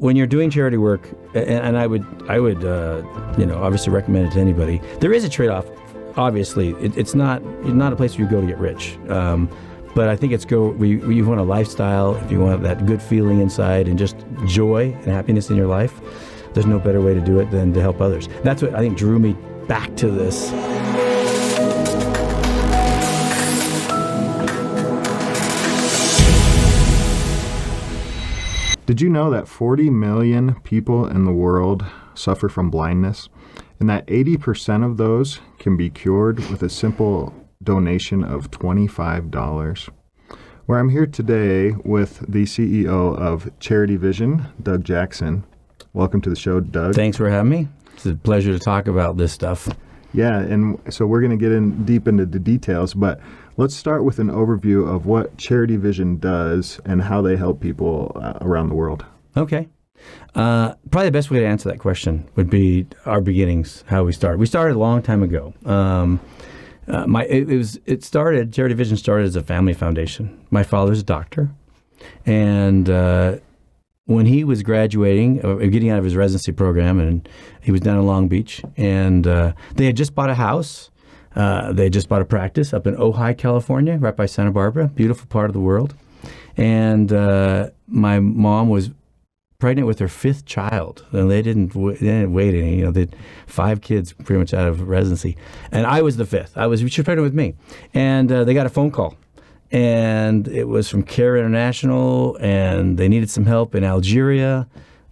when you're doing charity work, and I would obviously recommend it to anybody. There is a trade-off. Obviously, it's not a place where you go to get rich. But I think it's you want a lifestyle, if you want that good feeling inside and just joy and happiness in your life, there's no better way to do it than to help others. That's what I think drew me back to this. Did you know that 40 million people in the world suffer from blindness, and that 80% of those can be cured with a simple donation of $25? Where I'm here today with the CEO of Charity Vision, Doug Jackson. Welcome to the show, Doug. Thanks for having me. It's a pleasure to talk about this stuff. Yeah, and so we're going to get deep into the details, but let's start with an overview of what Charity Vision does and how they help people around the world. Okay. Probably the best way to answer that question would be our beginnings, how we started. We started a long time ago. Charity Vision started as a family foundation. My father's a doctor, and when he was graduating, getting out of his residency program, and he was down in Long Beach, and they had just bought a house. They had just bought a practice up in Ojai, California, right by Santa Barbara, beautiful part of the world. And my mom was pregnant with her fifth child, and they didn't wait any. They had 5 kids pretty much out of residency, and I was the fifth. She was pregnant with me, and they got a phone call. And it was from Care International, and they needed some help in Algeria.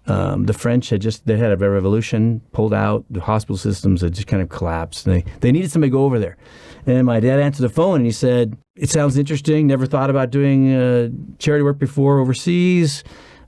The French had a revolution, pulled out. The hospital systems had just kind of collapsed. And they needed somebody to go over there. And my dad answered the phone, and he said, "It sounds interesting. Never thought about doing charity work before overseas.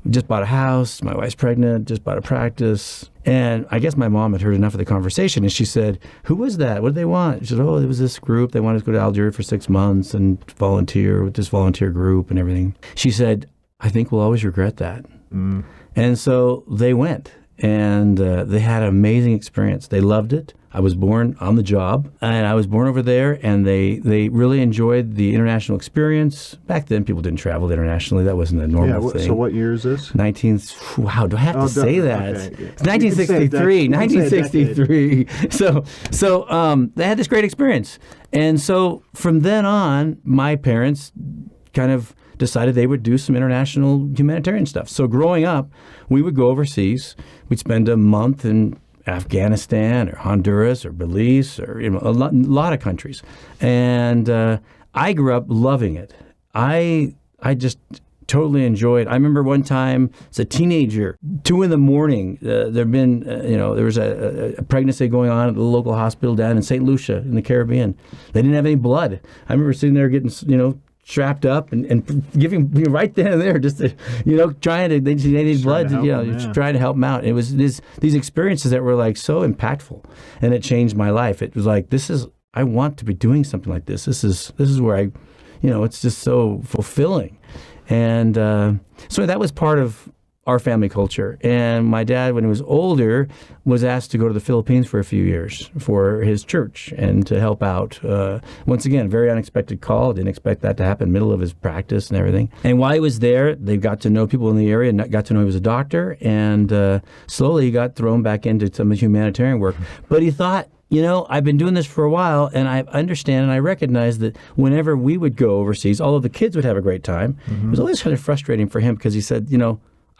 We just bought a house. My wife's pregnant. Just bought a practice." And I guess my mom had heard enough of the conversation, and she said, "Who was that? What did they want?" She said, "Oh, it was this group. They wanted to go to Algeria for 6 months and volunteer with this volunteer group and everything." She said, "I think we'll always regret that." Mm. And so they went, and they had an amazing experience. They loved it. I was born on the job, and I was born over there, and they really enjoyed the international experience. Back then, people didn't travel internationally. That wasn't a normal thing. So what year is this? Wow, do I have to say that? Okay, yeah. It's 1963. 1963. So they had this great experience. And so from then on, my parents kind of decided they would do some international humanitarian stuff. So growing up, we would go overseas. We'd spend a month in Afghanistan or Honduras or Belize or a lot of countries. And I grew up loving it. I just totally enjoyed. I remember one time as a teenager, 2 a.m, there'd been, there was a pregnancy going on at the local hospital down in St. Lucia in the Caribbean. They didn't have any blood. I remember sitting there getting, strapped up and giving right then and there, just to, trying to, they needed blood, trying to help them out. It was these experiences that were like so impactful, and it changed my life. It was like, I want to be doing something like this. This is where I, it's just so fulfilling. And so that was part of our family culture. And my dad, when he was older, was asked to go to the Philippines for a few years for his church and to help out. Once again, very unexpected call. Didn't expect that to happen, middle of his practice and everything. And while he was there, they got to know people in the area and got to know he was a doctor. And slowly he got thrown back into some humanitarian work. But he thought, I've been doing this for a while, and I understand and I recognize that whenever we would go overseas, although the kids would have a great time, it was always kind of frustrating for him because he said,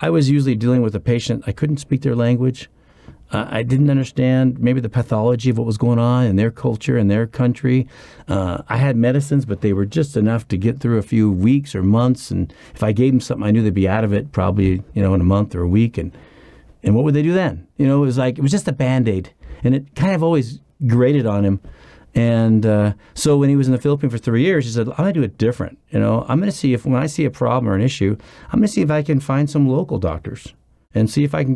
I was usually dealing with a patient. I couldn't speak their language. I didn't understand maybe the pathology of what was going on in their culture and their country. I had medicines, but they were just enough to get through a few weeks or months. And if I gave them something, I knew they'd be out of it probably, in a month or a week. And what would they do then? It was just a Band-Aid. And it kind of always grated on him. And so when he was in the Philippines for 3 years, he said, I'm going to do it different. I'm going to see if when I see a problem or an issue, I'm going to see if I can find some local doctors and see if I can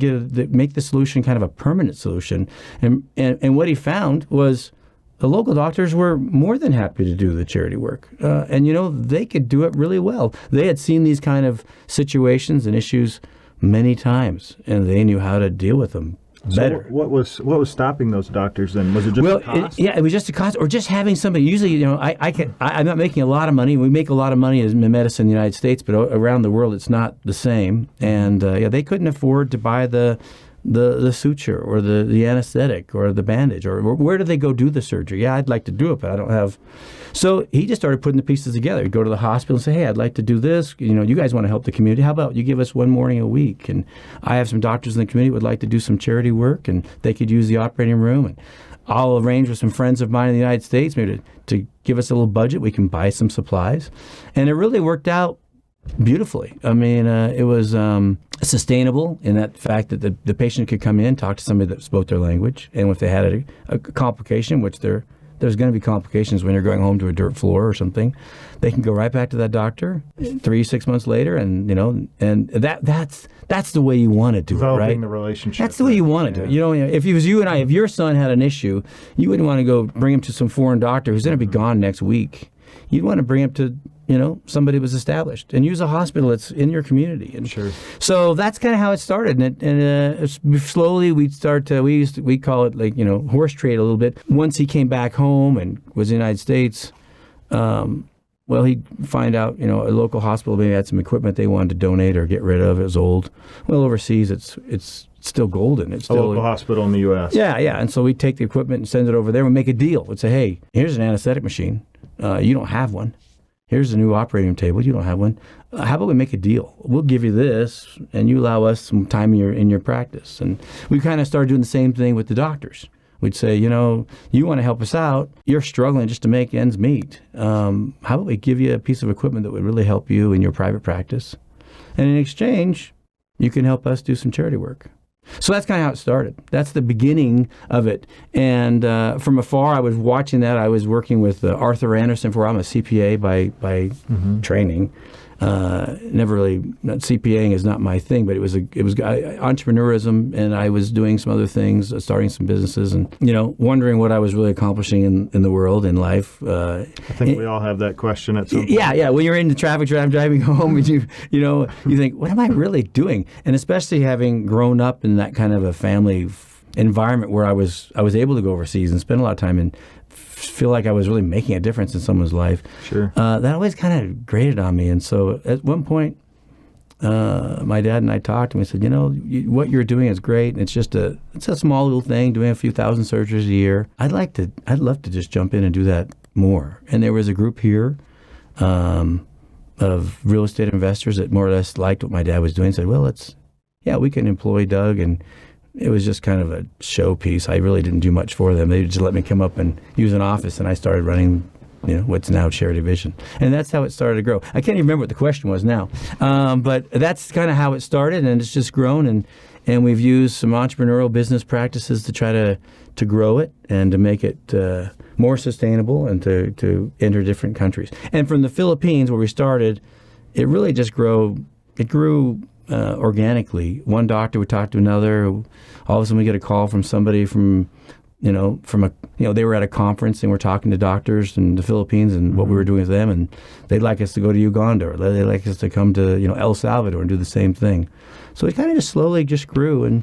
make the solution kind of a permanent solution. And what he found was the local doctors were more than happy to do the charity work. And they could do it really well. They had seen these kind of situations and issues many times, and they knew how to deal with them better. So what was stopping those doctors then? Was it just the cost? It was just a cost, or just having somebody. Usually, I'm not making a lot of money. We make a lot of money in medicine in the United States, but around the world, it's not the same. And they couldn't afford to buy the suture or the anesthetic or the bandage, or where do they go do the surgery? Yeah, I'd like to do it, but I don't have. So he just started putting the pieces together. He'd go to the hospital and say, hey, I'd like to do this. You guys want to help the community. How about you give us one morning a week? And I have some doctors in the community who would like to do some charity work, and they could use the operating room. And I'll arrange with some friends of mine in the United States maybe to give us a little budget. We can buy some supplies. And it really worked out beautifully. I mean, it was sustainable in that fact that the patient could come in, talk to somebody that spoke their language, and if they had a complication, which there's going to be complications when you're going home to a dirt floor or something, they can go right back to that doctor 3-6 months later, and that's the way you want to do it, right? Developing the relationship. That's the way you want to do it. If it was you and I, if your son had an issue, you wouldn't want to go bring him to some foreign doctor who's going to be gone next week. You'd want to bring him to somebody who was established, and use a hospital that's in your community. And sure. So that's kind of how it started. And slowly we'd start to, we call it like, horse trade a little bit. Once he came back home and was in the United States, he'd find out, a local hospital maybe had some equipment they wanted to donate or get rid of. It was old. Well, overseas, it's still golden. It's still a local hospital in the U.S. Yeah. And so we'd take the equipment and send it over there. We'd make a deal. We'd say, hey, here's an anesthetic machine. You don't have one. Here's a new operating table. You don't have one. How about we make a deal? We'll give you this, and you allow us some time in your practice. And we kind of started doing the same thing with the doctors. We'd say, you want to help us out. You're struggling just to make ends meet. How about we give you a piece of equipment that would really help you in your private practice? And in exchange, you can help us do some charity work. So that's kind of how it started. That's the beginning of it. And from afar, I was watching that. I was working with Arthur Anderson, for I'm a CPA by training. Never really, CPAing is not my thing, but it was entrepreneurism, and I was doing some other things, starting some businesses, and wondering what I was really accomplishing in the world, in life. I think we all have that question at some point. Yeah. When you're in the traffic jam driving home, and you think, what am I really doing? And especially having grown up in that kind of a family environment where I was able to go overseas and spend a lot of time and feel like I was really making a difference in someone's life. Sure. That always kind of grated on me. And so at one point, my dad and I talked, and we said, what you're doing is great. And it's a small little thing, doing a few thousand surgeries a year. I'd love to just jump in and do that more. And there was a group here of real estate investors that more or less liked what my dad was doing. Said, well, we can employ Doug, and it was just kind of a showpiece. I really didn't do much for them. They just let me come up and use an office, and I started running, what's now Charity Vision. And that's how it started to grow. I can't even remember what the question was now. But that's kind of how it started, and it's just grown. And we've used some entrepreneurial business practices to try to grow it and to make it more sustainable and to enter different countries. And from the Philippines, where we started, it really just grew. It grew organically. One doctor would talk to another. All of a sudden we get a call from somebody they were at a conference and we're talking to doctors in the Philippines and what we were doing with them, and they'd like us to go to Uganda, or they'd like us to come to El Salvador and do the same thing. So it kind of just slowly just grew,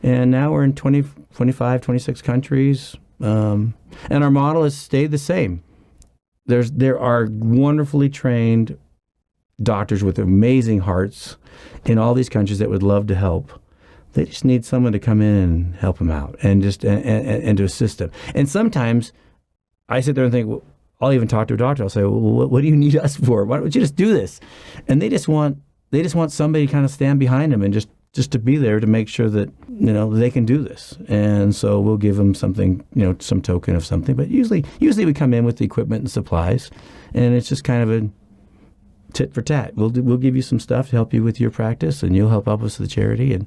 and now we're in 20, 25, 26 countries, and our model has stayed the same. There are wonderfully trained doctors with amazing hearts in all these countries that would love to help. They just need someone to come in and help them out and just and to assist them. And sometimes I sit there and think, well, I'll even talk to a doctor. I'll say, well, what do you need us for? Why don't you just do this? And they just want somebody to kind of stand behind them and just to be there to make sure that they can do this. And so we'll give them something, some token of something. But usually we come in with the equipment and supplies, and it's just kind of a tit for tat. We'll give you some stuff to help you with your practice, and you'll help us with the charity, and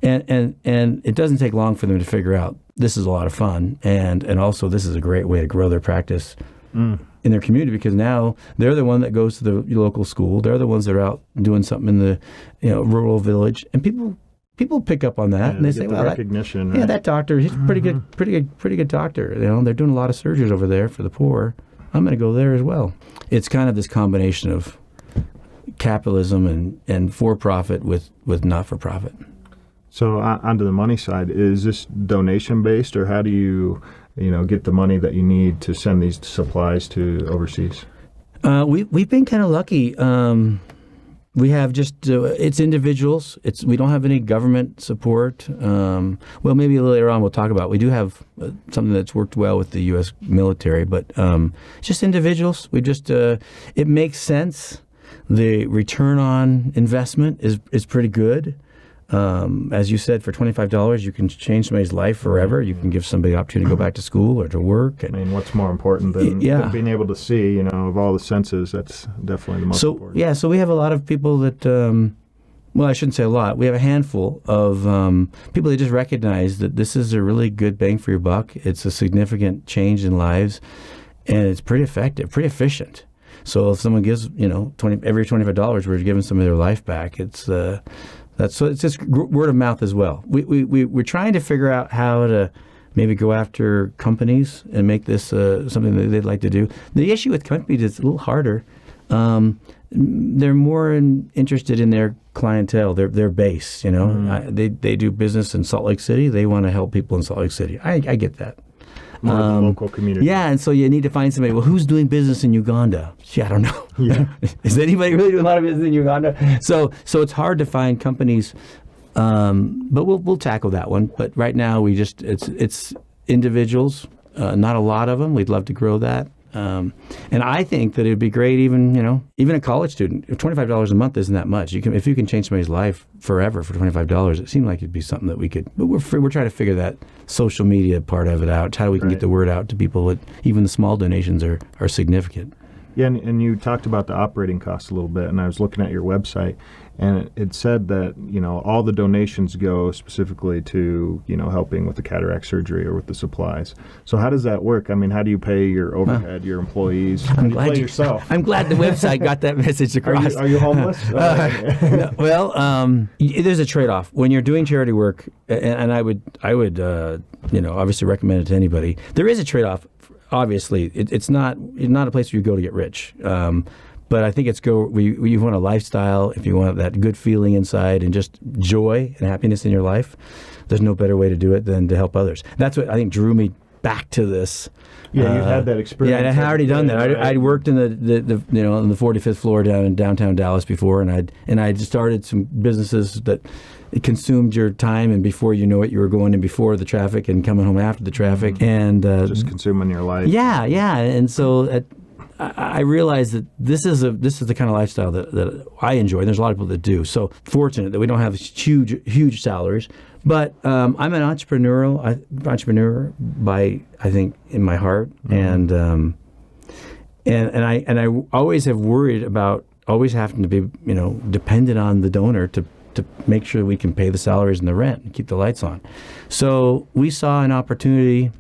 it doesn't take long for them to figure out this is a lot of fun, and also this is a great way to grow their practice in their community, because now they're the one that goes to the local school. They're the ones that are out doing something in the rural village, and people pick up on that, and they say, "Well, recognition, right? That doctor, he's a pretty good doctor. They're doing a lot of surgeries over there for the poor. I'm going to go there as well." It's kind of this combination of capitalism and for-profit with not-for-profit. So onto the money side, is this donation based, or how do you get the money that you need to send these supplies to overseas? We've been kind of lucky. We have just it's individuals. We don't have any government support. Well, maybe later on we'll talk about. We do have something that's worked well with the U.S. military, but just individuals. We just it makes sense. The return on investment is pretty good. As you said, for $25, you can change somebody's life forever. You can give somebody the opportunity to go back to school or to work. I mean, what's more important than being able to see, of all the senses? That's definitely the most important. Yeah, so we have a lot of people that, well, I shouldn't say a lot. We have a handful of people that just recognize that this is a really good bang for your buck. It's a significant change in lives, and it's pretty effective, pretty efficient. So if someone gives, every $25, we're giving some of their life back. It's just word of mouth as well. We're trying to figure out how to maybe go after companies and make this something that they'd like to do. The issue with companies is a little harder. They're more interested in their clientele, their base. They do business in Salt Lake City. They want to help people in Salt Lake City. I get that. More of the local community. Yeah, and so you need to find somebody. Well, who's doing business in Uganda? Gee, I don't know. Yeah. Is anybody really doing a lot of business in Uganda? So it's hard to find companies, but we'll tackle that one. But right now it's individuals, not a lot of them. We'd love to grow that. And I think that it'd be great, even a college student. If $25 a month isn't that much, if you can change somebody's life forever for $25, it seemed like it'd be something that we could. But we're trying to figure that social media part of it out. How we can get the word out to people that even the small donations are significant. Yeah, and you talked about the operating costs a little bit, and I was looking at your website, and it said that all the donations go specifically to helping with the cataract surgery or with the supplies. So how does that work? I mean, how do you pay your overhead, your employees? How do you pay yourself? I'm glad the website got that message across. Are you homeless? There's a trade-off when you're doing charity work, and I would obviously recommend it to anybody. There is a trade-off. Obviously, it's not a place where you go to get rich. But I think you want a lifestyle, if you want that good feeling inside and just joy and happiness in your life, there's no better way to do it than to help others. That's what I think drew me back to this. Yeah, you had that experience. Yeah, I had already done that. I'd worked in the on the 45th floor down in downtown Dallas before, and I'd started some businesses that it consumed your time, and before you know it, you were going in before the traffic and coming home after the traffic, and just consuming your life. Yeah, and so I realized that this is the kind of lifestyle that I enjoy. And there's a lot of people that do. So fortunate that we don't have huge salaries, but I'm an entrepreneur by, I think, in my heart, and I always have worried about always having to be dependent on the donor to make sure we can pay the salaries and the rent and keep the lights on. So we saw an opportunity.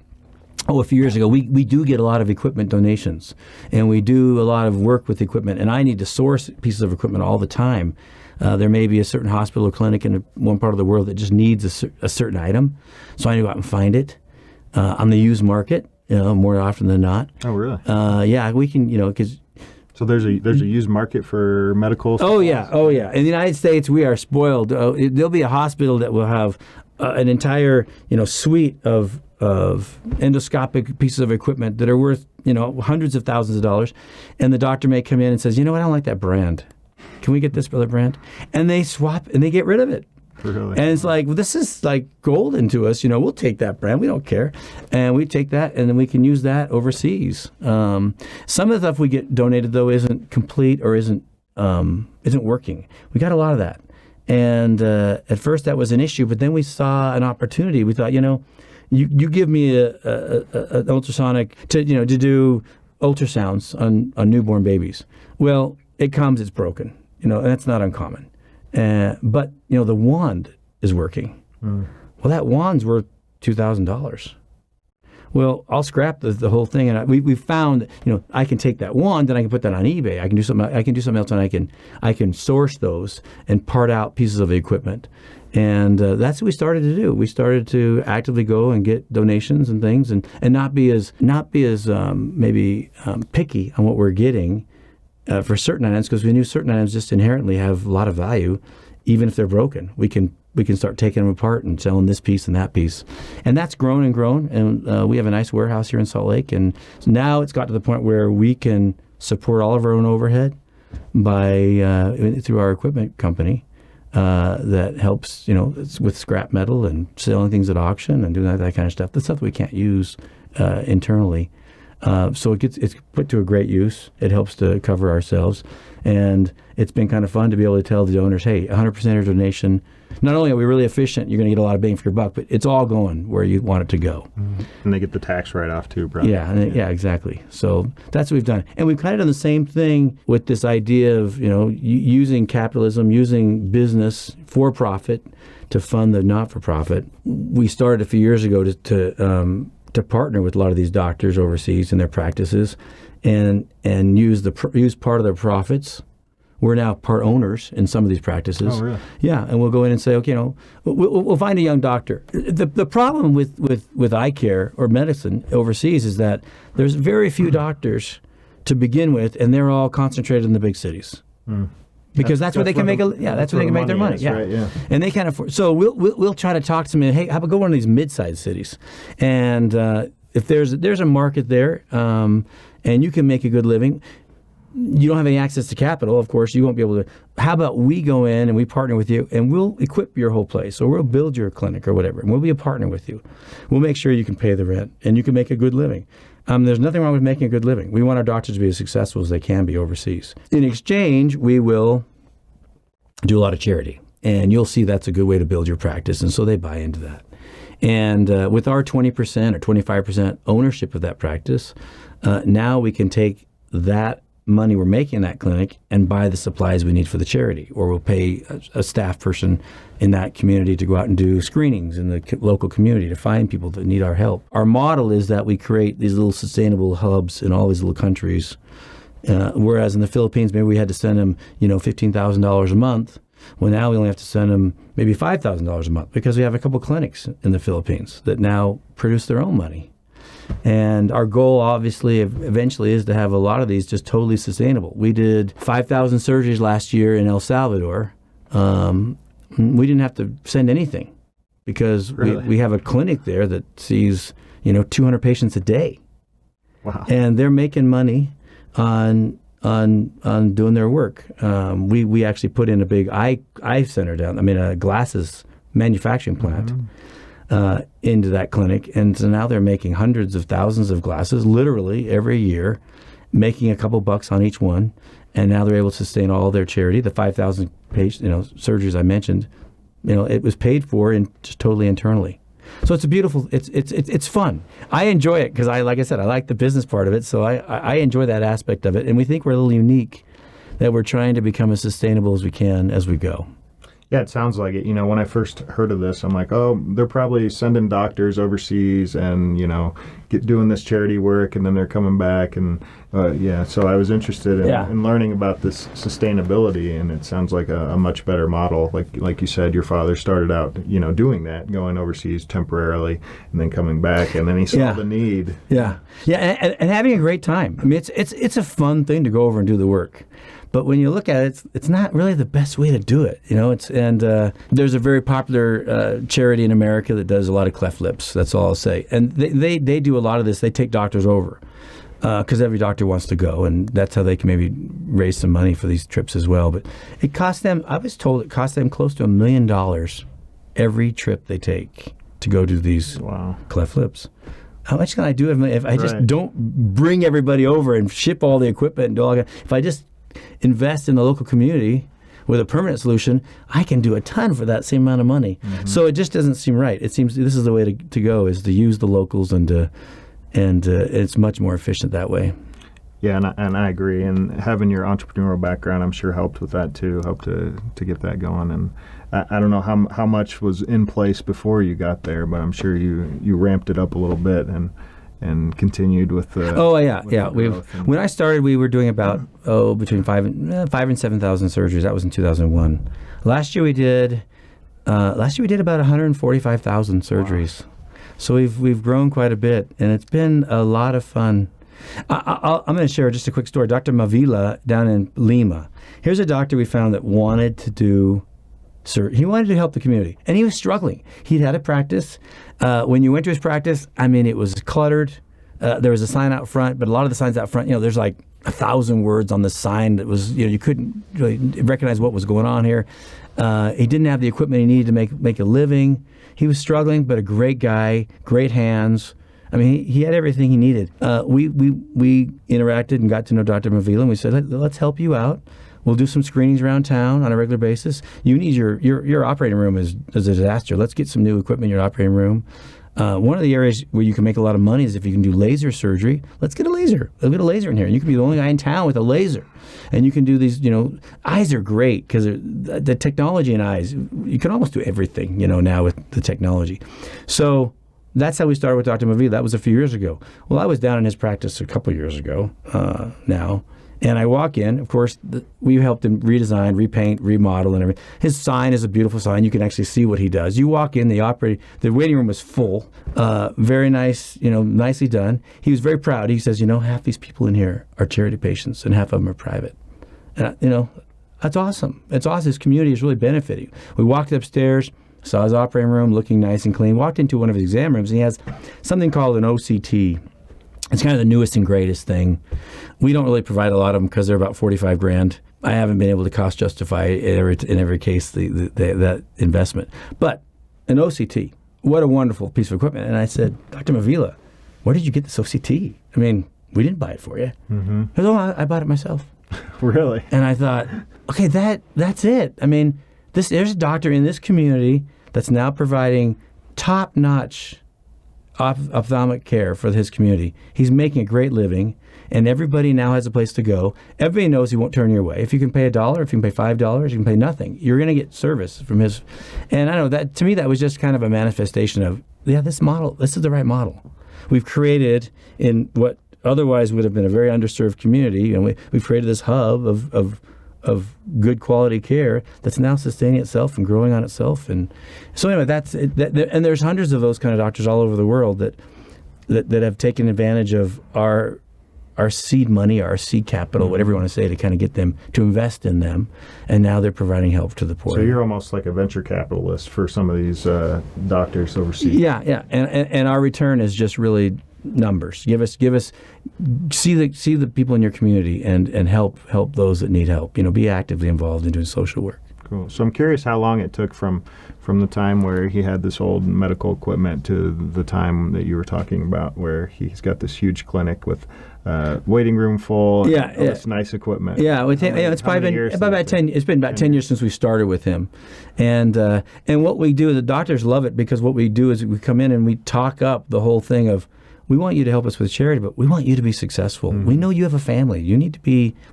A few years ago, we do get a lot of equipment donations, and we do a lot of work with equipment, and I need to source pieces of equipment all the time. There may be a certain hospital or clinic in one part of the world that just needs a certain item, so I need to go out and find it on the used market, more often than not. Oh, really? Yeah, we can, because... So there's a used market for medical supplies? Oh, yeah. In the United States, we are spoiled. There'll be a hospital that will have an entire, suite of endoscopic pieces of equipment that are worth, hundreds of thousands of dollars. And the doctor may come in and says, I don't like that brand. Can we get this other brand? And they swap and they get rid of it. Really? And it's like, this is like golden to us. We'll take that brand. We don't care. And we take that and then we can use that overseas. Some of the stuff we get donated, though, isn't complete or isn't working. We got a lot of that. And at first that was an issue, but then we saw an opportunity. We thought, you give me an ultrasonic to do ultrasounds on newborn babies. Well, it comes, it's broken, and that's not uncommon. But the wand is working. Well, that wand's worth $2,000. Well, I'll scrap the whole thing, and we found I can take that wand and I can put that on eBay. I can do something else, and I can source those and part out pieces of the equipment. And that's what we started to do. We started to actively go and get donations and things, and not be as picky on what we're getting for certain items, because we knew certain items just inherently have a lot of value, even if they're broken. We can we can start taking them apart and selling this piece and that piece. And that's grown and grown. And we have a nice warehouse here in Salt Lake. And so now it's got to the point where we can support all of our own overhead through our equipment company that helps, with scrap metal and selling things at auction and doing that kind of stuff. That's stuff we can't use internally. So it's put to a great use. It helps to cover ourselves. And it's been kind of fun to be able to tell the donors, hey, 100% of your donation, not only are we really efficient, you're going to get a lot of bang for your buck, but it's all going where you want it to go. Mm-hmm. And they get the tax write-off too, probably. Yeah, exactly. So that's what we've done. And we've kind of done the same thing with this idea of, using capitalism, using business for profit to fund the not-for-profit. We started a few years ago to partner with a lot of these doctors overseas in their practices and use part of their profits. We're now part owners in some of these practices. Oh, really? Yeah, and we'll go in and say, okay, we'll find a young doctor. The problem with eye care or medicine overseas is that there's very few doctors to begin with, and they're all concentrated in the big cities. Mm. Because that's where they can make that's where they can make their money. Yeah. Right, yeah. And they can't afford. So we'll try to talk to them. Hey, how about go to one of these mid-sized cities, and if there's a market there, and you can make a good living. You don't have any access to capital, of course. You won't be able to. How about we go in and we partner with you, and we'll equip your whole place, or we'll build your clinic or whatever, and we'll be a partner with you. We'll make sure you can pay the rent and you can make a good living. There's nothing wrong with making a good living. We want our doctors to be as successful as they can be overseas. In exchange, we will do a lot of charity, and you'll see that's a good way to build your practice, and so they buy into that. And with our 20% or 25% ownership of that practice, now we can take that money we're making in that clinic and buy the supplies we need for the charity, or we'll pay a staff person in that community to go out and do screenings in the local community to find people that need our help. Our model is that we create these little sustainable hubs in all these little countries, whereas in the Philippines maybe we had to send them $15,000 a month. Well, now we only have to send them maybe $5,000 a month because we have a couple clinics in the Philippines that now produce their own money. And our goal, obviously, eventually is to have a lot of these just totally sustainable. We did 5,000 surgeries last year in El Salvador. We didn't have to send anything because we have a clinic there that sees 200 patients a day. Wow! And they're making money on doing their work. We actually put in a big eye center a glasses manufacturing plant. Mm-hmm. Into that clinic, and so now they're making hundreds of thousands of glasses literally every year, making a couple bucks on each one, and now they're able to sustain all their charity. The 5,000 surgeries I mentioned, it was paid for just totally internally. So it's a beautiful, it's fun. I enjoy it because like I said, I like the business part of it, so I enjoy that aspect of it, and we think we're a little unique that we're trying to become as sustainable as we can as we go. Yeah, it sounds like it. When I first heard of this, I'm like, oh, they're probably sending doctors overseas and, doing this charity work, and then they're coming back. And, so I was interested in learning about this sustainability, and it sounds like a much better model. Like you said, your father started out, doing that, going overseas temporarily, and then coming back, and then he saw the need. Yeah, and having a great time. I mean, it's a fun thing to go over and do the work. But when you look at it, it's not really the best way to do it. There's a very popular charity in America that does a lot of cleft lips. That's all I'll say. And they do a lot of this. They take doctors over because every doctor wants to go, and that's how they can maybe raise some money for these trips as well. But it costs them, I was told it costs them close to $1 million every trip they take to go do these cleft lips. How much can I do if I just don't bring everybody over and ship all the equipment and do all that? If I just invest in the local community with a permanent solution, I can do a ton for that same amount of money. Mm-hmm. So it just doesn't seem right. It seems this is the way to go, is to use the locals and it's much more efficient that way. Yeah, and I agree. And having your entrepreneurial background, I'm sure, helped with that too. Helped to get that going. And I don't know how much was in place before you got there, but I'm sure you ramped it up a little bit and continued with the. When I started, we were doing about between 5,000 and 7,000 surgeries. That was in 2001. Last year we did about 145,000 surgeries. Wow. So we've grown quite a bit, and it's been a lot of fun. I'm going to share just a quick story. Dr. Mavila down in Lima. Here's a doctor we found that wanted to do He wanted to help the community, and he was struggling. He'd had a practice. When you went to his practice, I mean, it was cluttered. There was a sign out front, but a lot of the signs out front, there's like 1,000 words on the sign that was, you couldn't really recognize what was going on here. He didn't have the equipment he needed to make a living. He was struggling, but a great guy, great hands. I mean, he had everything he needed. We interacted and got to know Dr. Mavila, and we said, let's help you out. We'll do some screenings around town on a regular basis. You need your operating room is a disaster. Let's get some new equipment in your operating room. One of the areas where you can make a lot of money is if you can do laser surgery. Let's get a laser. Let's get a laser in here. And you can be the only guy in town with a laser. And you can do these, eyes are great because the technology in eyes, you can almost do everything, now with the technology. So that's how we started with Dr. Mavila. That was a few years ago. Well, I was down in his practice a couple years ago now. And I walk in, of course, we helped him redesign, repaint, remodel, and everything. His sign is a beautiful sign. You can actually see what he does. You walk in, the waiting room was full, very nice, nicely done. He was very proud. He says, half these people in here are charity patients and half of them are private. And, that's awesome. It's awesome. His community is really benefiting. We walked upstairs, saw his operating room looking nice and clean, walked into one of his exam rooms, and he has something called an OCT. It's kind of the newest and greatest thing. We don't really provide a lot of them because they're about $45,000. I haven't been able to cost justify in every case that investment. But an OCT, what a wonderful piece of equipment. And I said, Dr. Mavila, where did you get this OCT? I mean, we didn't buy it for you. Mm-hmm. He goes, I bought it myself. Really? And I thought, okay, that's it. I mean, there's a doctor in this community that's now providing top-notch ophthalmic care for his community. He's making a great living, and everybody now has a place to go. Everybody knows he won't turn your way. If you can pay $1, if you can pay $5, you can pay nothing. You're going to get service from his. And I know that to me that was just kind of a manifestation of this model. This is the right model. We've created in what otherwise would have been a very underserved community, and we've created this hub of good quality care that's now sustaining itself and growing on itself. And so anyway, and there's hundreds of those kind of doctors all over the world that have taken advantage of our seed money, our seed capital, whatever you want to say, to kind of get them to invest in them, and now they're providing help to the poor. So you're almost like a venture capitalist for some of these doctors overseas. Yeah, and our return is just really numbers. Give us see the people in your community and help those that need help. Be actively involved in doing social work. Cool. So I'm curious how long it took from the time where he had this old medical equipment to the time that you were talking about, where he's got this huge clinic with waiting room full, and all this nice equipment. Yeah, it's probably been about 10. It's been about 10 years since we started with him, and what we do, the doctors love it because what we do is we come in and we talk up the whole thing of, we want you to help us with charity, but we want you to be successful. Mm-hmm. We know you have a family. We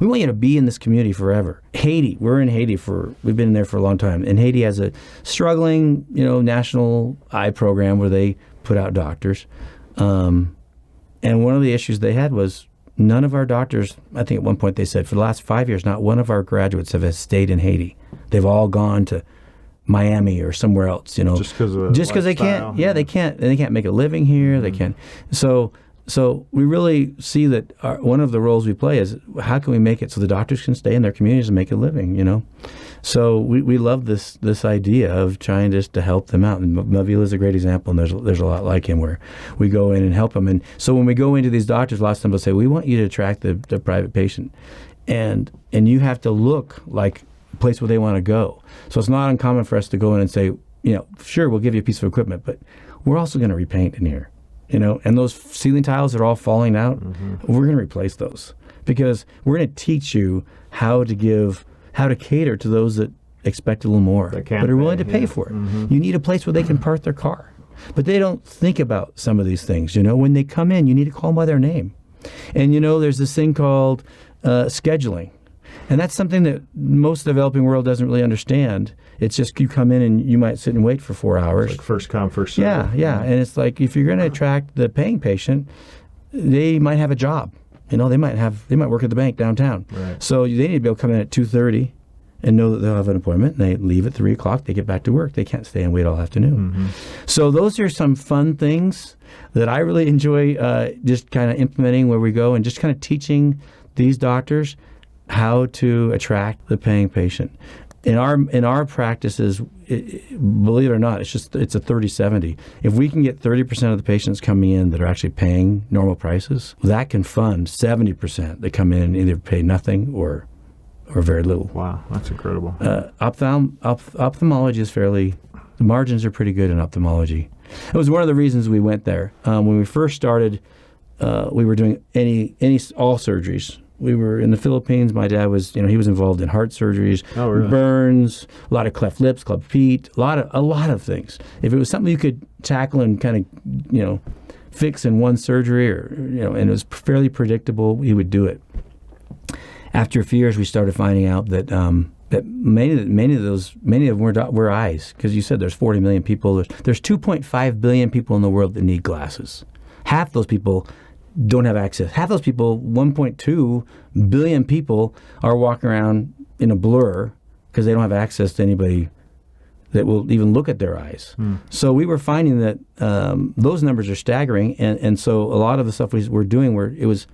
want you to be in this community forever. Haiti, we're in Haiti we've been in there for a long time. And Haiti has a struggling, national eye program where they put out doctors. And one of the issues they had was none of our doctors, I think at one point they said, for the last 5 years, not one of our graduates have stayed in Haiti. They've all gone to Miami or somewhere else, just because they can't. Yeah, they can't make a living here. Mm-hmm. They can't. So we really see that one of the roles we play is how can we make it so the doctors can stay in their communities and make a living. So we love this idea of trying just to help them out. And Mavila is a great example, and there's a lot like him where we go in and help them. And so when we go into these doctors, lots of them will say, we want you to attract the private patient, and you have to look like place where they want to go. So it's not uncommon for us to go in and say, sure, we'll give you a piece of equipment, but we're also going to repaint in here, and those ceiling tiles that are all falling out, we're going to replace those because we're going to teach you how to cater to those that expect a little more, but are willing to pay for it. Mm-hmm. You need a place where they can park their car, but they don't think about some of these things. When they come in, you need to call them by their name. And there's this thing called scheduling. And that's something that most of the developing world doesn't really understand. It's just you come in and you might sit and wait for 4 hours. It's like first come, first serve. Yeah. And it's like if you're going to attract the paying patient, they might have a job. They might work at the bank downtown. Right. So they need to be able to come in at 2:30 and know that they'll have an appointment. And they leave at 3 o'clock. They get back to work. They can't stay and wait all afternoon. Mm-hmm. So those are some fun things that I really enjoy just kind of implementing where we go and just kind of teaching these doctors how to attract the paying patient. In our practices, believe it or not, it's a 30-70. If we can get 30% of the patients coming in that are actually paying normal prices, that can fund 70% that come in and either pay nothing or very little. Wow, that's incredible. Ophthalmology is the margins are pretty good in ophthalmology. It was one of the reasons we went there. When we first started, we were doing all surgeries. We were in the Philippines. My dad was, he was involved in heart surgeries, really? burns, a lot of cleft lips, cleft feet, a lot of things. If it was something you could tackle and kind of, fix in one surgery, or and it was fairly predictable, he would do it. After a few years, we started finding out that many of them were eyes, because you said there's 40 million people. There's 2.5 billion people in the world that need glasses. Half those people don't have access. Half those people, 1.2 billion people, are walking around in a blur because they don't have access to anybody that will even look at their eyes. So we were finding that those numbers are staggering, and so a lot of the stuff we were doing, it was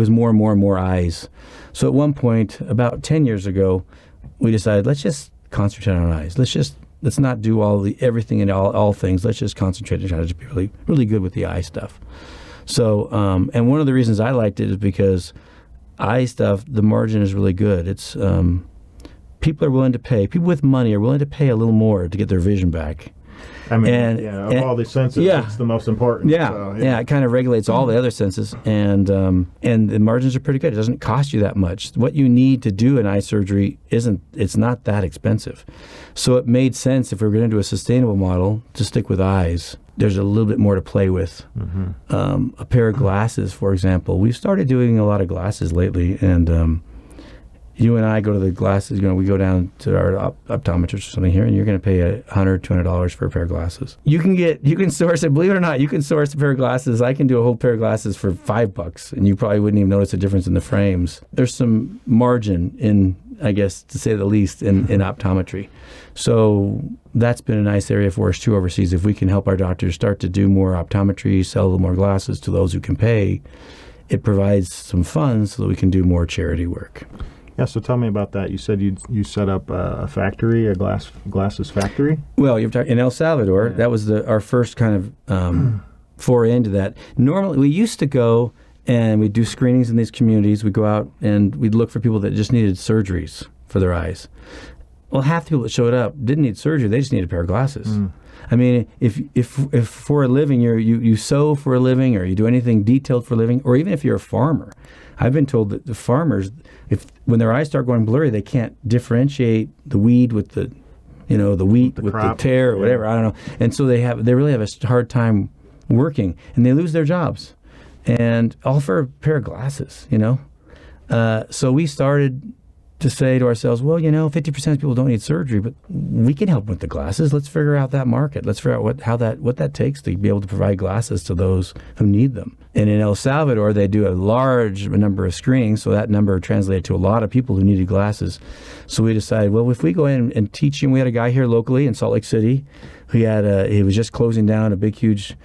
more and more and more eyes. So at one point, about 10 years ago, we decided, let's just concentrate on eyes. Let's not do everything and all things. Let's just concentrate and try to be really, really good with the eye stuff. So, and one of the reasons I liked it is because eye stuff, the margin is really good. It's people are willing to pay. People with money are willing to pay a little more to get their vision back. I mean, of all the senses, it's the most important. Yeah, it kind of regulates all the other senses, and the margins are pretty good. It doesn't cost you that much. What you need to do in eye surgery it's not that expensive. So it made sense, if we were going to do a sustainable model, to stick with eyes. There's a little bit more to play with. A pair of glasses, for example. We've started doing a lot of glasses lately, and you and I go to the glasses, we go down to our optometrist or something here, and you're going to pay $100, $200 for a pair of glasses. You can source it, believe it or not, you can source a pair of glasses. I can do a whole pair of glasses for $5, and you probably wouldn't even notice a difference in the frames. There's some margin in, I guess, to say the least, in optometry. So that's been a nice area for us too overseas. If we can help our doctors start to do more optometry, sell a little more glasses to those who can pay, it provides some funds so that we can do more charity work. Yeah, so tell me about that. You said you set up a factory, a glasses factory? Well, in El Salvador, that was our first kind of foray into that. Normally, we used to go and we'd do screenings in these communities. We'd go out and we'd look for people that just needed surgeries for their eyes. Well, half the people that showed up didn't need surgery. They just needed a pair of glasses. I mean, if for a living you sew for a living, or you do anything detailed for a living, or even if you're a farmer, I've been told that the farmers, when their eyes start going blurry, they can't differentiate the weed with the wheat with the tear or whatever. I don't know, and so they really have a hard time working, and they lose their jobs, and all for a pair of glasses. So we started to say to ourselves, well, 50% of people don't need surgery, but we can help with the glasses. Let's figure out that market. Let's figure out what that takes to be able to provide glasses to those who need them. And in El Salvador, they do a large number of screenings, so that number translated to a lot of people who needed glasses. So we decided, well, if we go in and teach him, we had a guy here locally in Salt Lake City he was just closing down a big, huge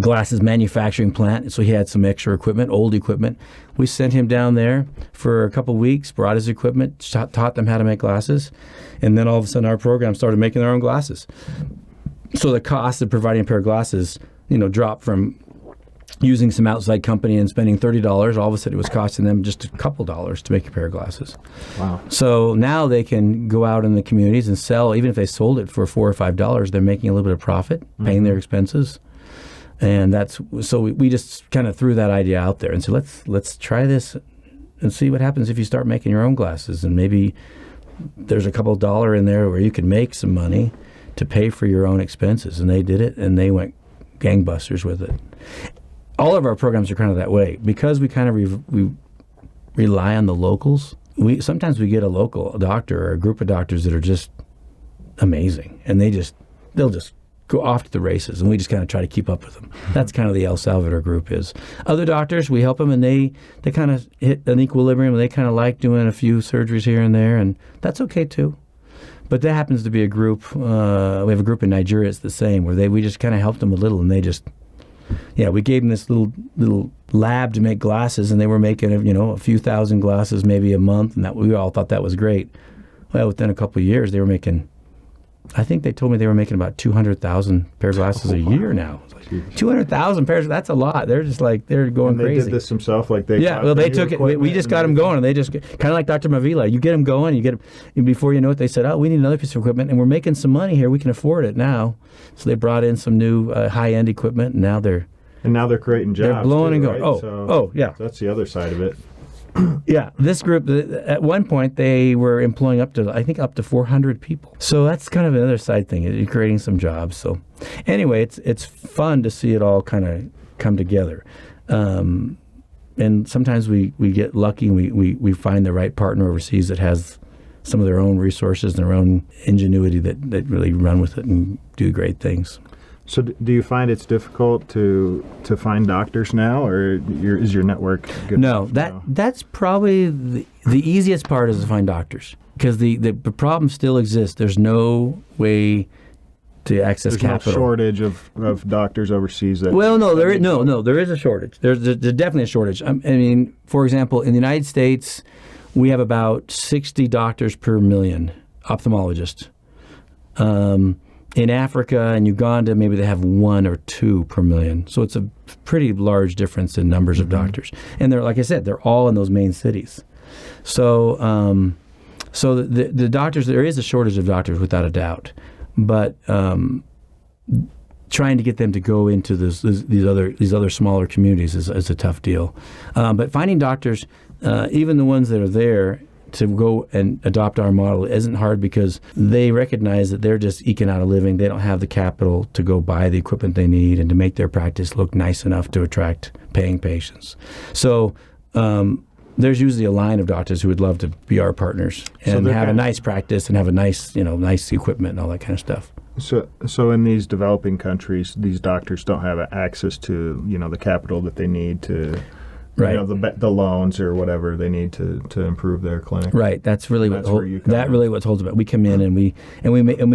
glasses manufacturing plant, so he had some extra equipment, old equipment. We sent him down there for a couple of weeks, brought his equipment, taught them how to make glasses, and then all of a sudden our program started making their own glasses. So the cost of providing a pair of glasses, dropped from using some outside company and spending $30, all of a sudden it was costing them just a couple dollars to make a pair of glasses. Wow. So now they can go out in the communities and sell, even if they sold it for $4 or $5, they're making a little bit of profit, paying their expenses. And so we just kind of threw that idea out there and said, let's try this and see what happens if you start making your own glasses. And maybe there's a couple $1 in there where you can make some money to pay for your own expenses. And they did it, and they went gangbusters with it. All of our programs are kind of that way. Because we kind of we rely on the locals, sometimes we get a local doctor or a group of doctors that are just amazing. And they'll just go off to the races, and we just kind of try to keep up with them. That's kind of the El Salvador group is. Other doctors, we help them, and they kind of hit an equilibrium, and they kind of like doing a few surgeries here and there, and that's okay too. But that happens to be a group. We have a group in Nigeria. It's the same, where we just kind of help them a little, and they just Yeah, we gave them this little lab to make glasses, and they were making a few thousand glasses maybe a month, and that we all thought that was great. Well, within a couple of years, they were making. I think they told me they were making about 200,000 pair of glasses a year now. 200,000 pairs, that's a lot. They're just like, they're going and they crazy. Did this themselves? They took it. We just got them going, and they just, kind of like Dr. Mavila, you get them going, before you know it, they said, oh, we need another piece of equipment, and we're making some money here. We can afford it now. So they brought in some new high-end equipment, and now they're creating jobs. They're blowing and going. Right? Yeah. So that's the other side of it. Yeah, this group, at one point, they were employing up to 400 people. So that's kind of another side thing. You're creating some jobs. So anyway, it's fun to see it all kind of come together. And sometimes we get lucky and we find the right partner overseas that has some of their own resources and their own ingenuity that really run with it and do great things. So do you find it's difficult to find doctors now, or is your network good? No, that's probably the easiest part is to find doctors, because the problem still exists. There's no way to access capital. There's no shortage of doctors overseas. There is a shortage. There's definitely a shortage. I mean, for example, in the United States, we have about 60 doctors per million ophthalmologists. In Africa and Uganda, maybe they have 1 or 2 per million. So it's a pretty large difference in numbers of doctors. And they're, like I said, they're all in those main cities. So the doctors, there is a shortage of doctors without a doubt. But trying to get them to go into these other smaller communities is a tough deal. But finding doctors, even the ones that are there, to go and adopt our model isn't hard, because they recognize that they're just eking out a living. They don't have the capital to go buy the equipment they need and to make their practice look nice enough to attract paying patients. So there's usually a line of doctors who would love to be our partners and have a nice practice and have a nice equipment and all that kind of stuff. So in these developing countries, these doctors don't have access to the capital that they need to. Right. The loans or whatever they need to improve their clinic. Right. That's really what holds about. We come in and we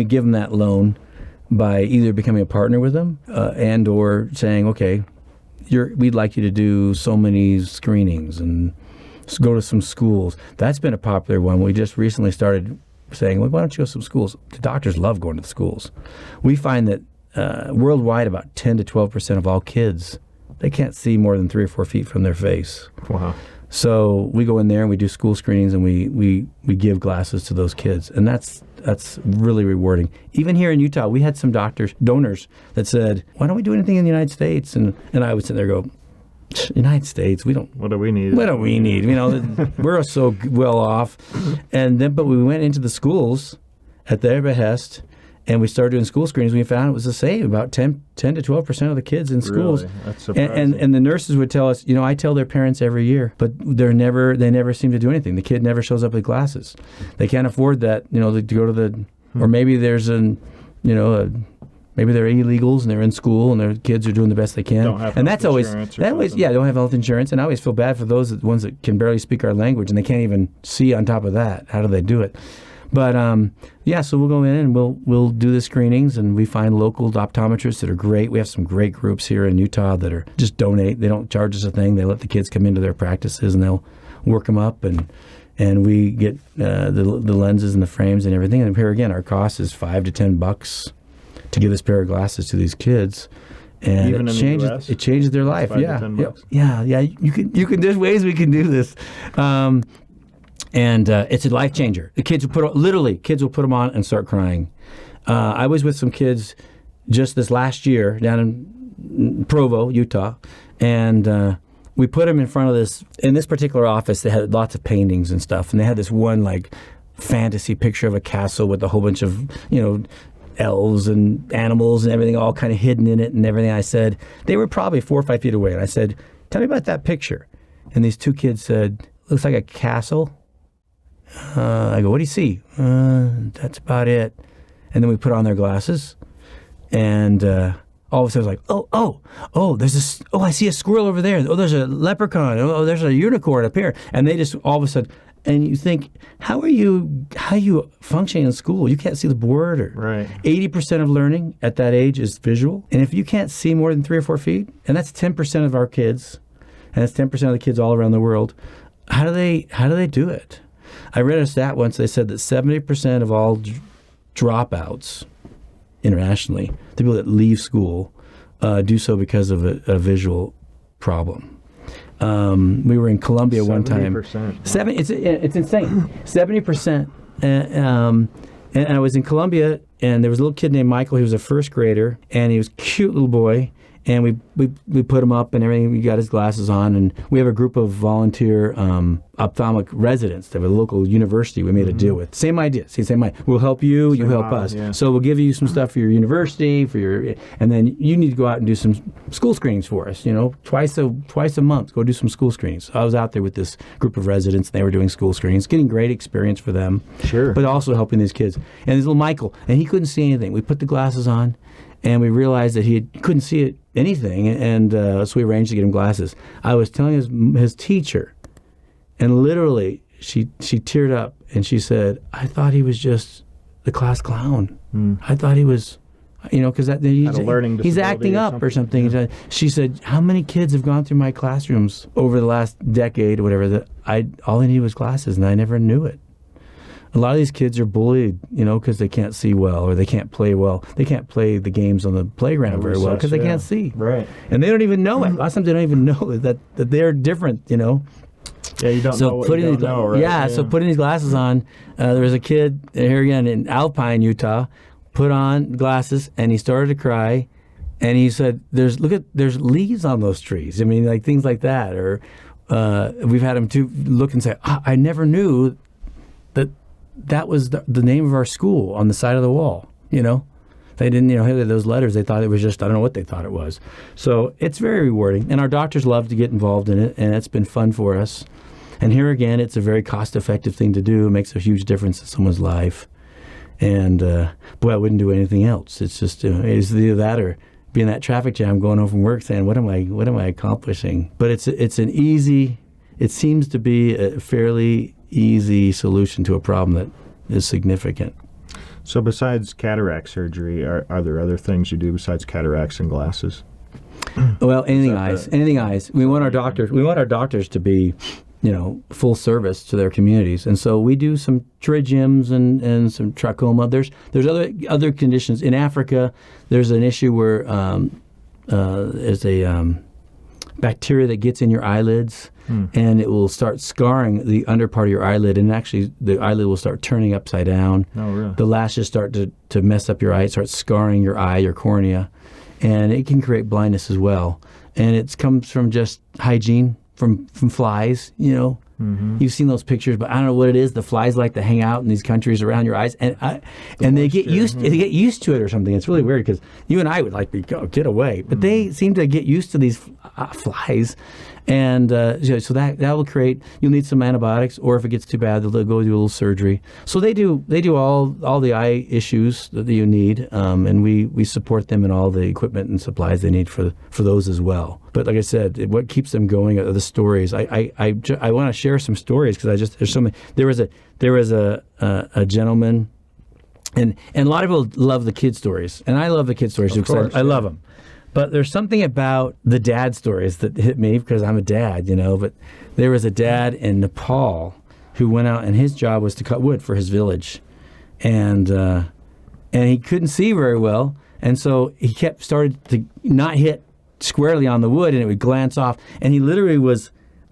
give them that loan by either becoming a partner with them and or saying, okay, we'd like you to do so many screenings and go to some schools. That's been a popular one. We just recently started saying, well, why don't you go to some schools? The doctors love going to the schools. We find that worldwide about 10 to 12% of all kids, they can't see more than 3 or 4 feet from their face. Wow. So we go in there and we do school screenings and we give glasses to those kids. And that's really rewarding. Even here in Utah, we had some donors that said, why don't we do anything in the United States? And I would sit there and go, United States, we don't. What do we need? What do we need? We're so well off. But we went into the schools at their behest, and we started doing school screenings. We found it was the same, about 10 to 12% of the kids in schools. Really? That's surprising. And the nurses would tell us, I tell their parents every year, but they never seem to do anything. The kid never shows up with glasses. They can't afford that, to go to or maybe there's maybe they're illegals and they're in school and their kids are doing the best they can. Don't have and that's always don't have health insurance. And I always feel bad for those ones that can barely speak our language and they can't even see on top of that. How do they do it? But so we'll go in and we'll do the screenings, and we find local optometrists that are great. We have some great groups here in Utah that are just donate. They don't charge us a thing. They let the kids come into their practices and they'll work them up, and we get the lenses and the frames and everything. And here again, our cost is $5 to $10 to give this pair of glasses to these kids. And even in the US? It changes their life. $5 to $10? Yeah. You can. There's ways we can do this. And it's a life changer. The kids will put them on and start crying. I was with some kids just this last year down in Provo, Utah, and we put them in front of in this particular office. They had lots of paintings and stuff, and they had this one fantasy picture of a castle with a whole bunch of elves and animals and everything all kind of hidden in it and everything. I said, they were probably 4 or 5 feet away, and I said, tell me about that picture. And these two kids said, looks like a castle. I go, what do you see? That's about it. And then we put on their glasses, and all of a sudden it was like, there's this. Oh, I see a squirrel over there. Oh, there's a leprechaun. Oh, there's a unicorn up here. And they just all of a sudden, and you think, how are you functioning in school? You can't see the board. Or Right. 80% of learning at that age is visual. And if you can't see more than 3 or 4 feet, and that's 10% of our kids, and that's 10% of the kids all around the world, how do they do it? I read a stat once. They said that 70% of all dropouts internationally, the people that leave school, do so because of a visual problem. We were in Colombia one time. 70%. It's insane. 70%. And I was in Colombia, and there was a little kid named Michael. He was a first grader, and he was a cute little boy. And we put him up and everything. We got his glasses on, and we have a group of volunteer ophthalmic residents. They have a local university we made a deal with. Same idea. Same idea. We'll help you. You help us. Yeah. So we'll give you some stuff for your university, and then you need to go out and do some school screenings for us. Twice a month, go do some school screenings. So I was out there with this group of residents, and they were doing school screenings, getting great experience for them. Sure. But also helping these kids. And this little Michael, and he couldn't see anything. We put the glasses on, and we realized that he couldn't see anything, and so we arranged to get him glasses. I was telling his teacher, and literally she teared up, and she said, "I thought he was just the class clown. I thought he was, because he's acting up or something." Yeah. She said, "How many kids have gone through my classrooms over the last decade or whatever that all I needed was glasses, and I never knew it." A lot of these kids are bullied, because they can't see well or they can't play well. They can't play the games on the playground very well because they can't see. Right. And they don't even know it. A lot of times they don't even know that they're different, Yeah, you don't know what you don't know, right? Yeah, so putting these glasses on, there was a kid, here again, in Alpine, Utah, put on glasses, and he started to cry, and he said, there's leaves on those trees. I mean, like things like that. Or we've had him look and say, I never knew that was the name of our school on the side of the wall, They didn't, hear those letters. They thought it was just, I don't know what they thought it was. So it's very rewarding. And our doctors love to get involved in it, and it's been fun for us. And here again, it's a very cost-effective thing to do. It makes a huge difference in someone's life. And, boy, I wouldn't do anything else. It's just, it's either that or be in that traffic jam going home from work saying, what am I accomplishing? But it seems to be a fairly easy solution to a problem that is significant. So besides cataract surgery, are there other things you do besides cataracts and glasses? Well, anything eyes. We want our doctors to be, full service to their communities, and so we do some pterygiums and some trachoma. There's other conditions in Africa. There's an issue where there's a bacteria that gets in your eyelids, and it will start scarring the under part of your eyelid, and actually the eyelid will start turning upside down. Oh, really? The lashes start to mess up your eye. It starts scarring your eye, your cornea, and it can create blindness as well. And it comes from just hygiene, from flies, You've seen those pictures, but I don't know what it is. The flies like to hang out in these countries around your eyes, and they get used to it or something. It's really weird because you and I would like to get away, but they seem to get used to these flies, and so that will create. You'll need some antibiotics, or if it gets too bad, they'll go do a little surgery. So they do all the eye issues that you need, and we support them in all the equipment and supplies they need for those as well. But like I said, what keeps them going are the stories. I want to share some stories because there's so many. There was a gentleman, and a lot of people love the kid stories, and I love the kid stories because I love them. But there's something about the dad stories that hit me because I'm a dad, But there was a dad in Nepal who went out, and his job was to cut wood for his village, and he couldn't see very well, and so he started to not hit squarely on the wood, and it would glance off. And he literally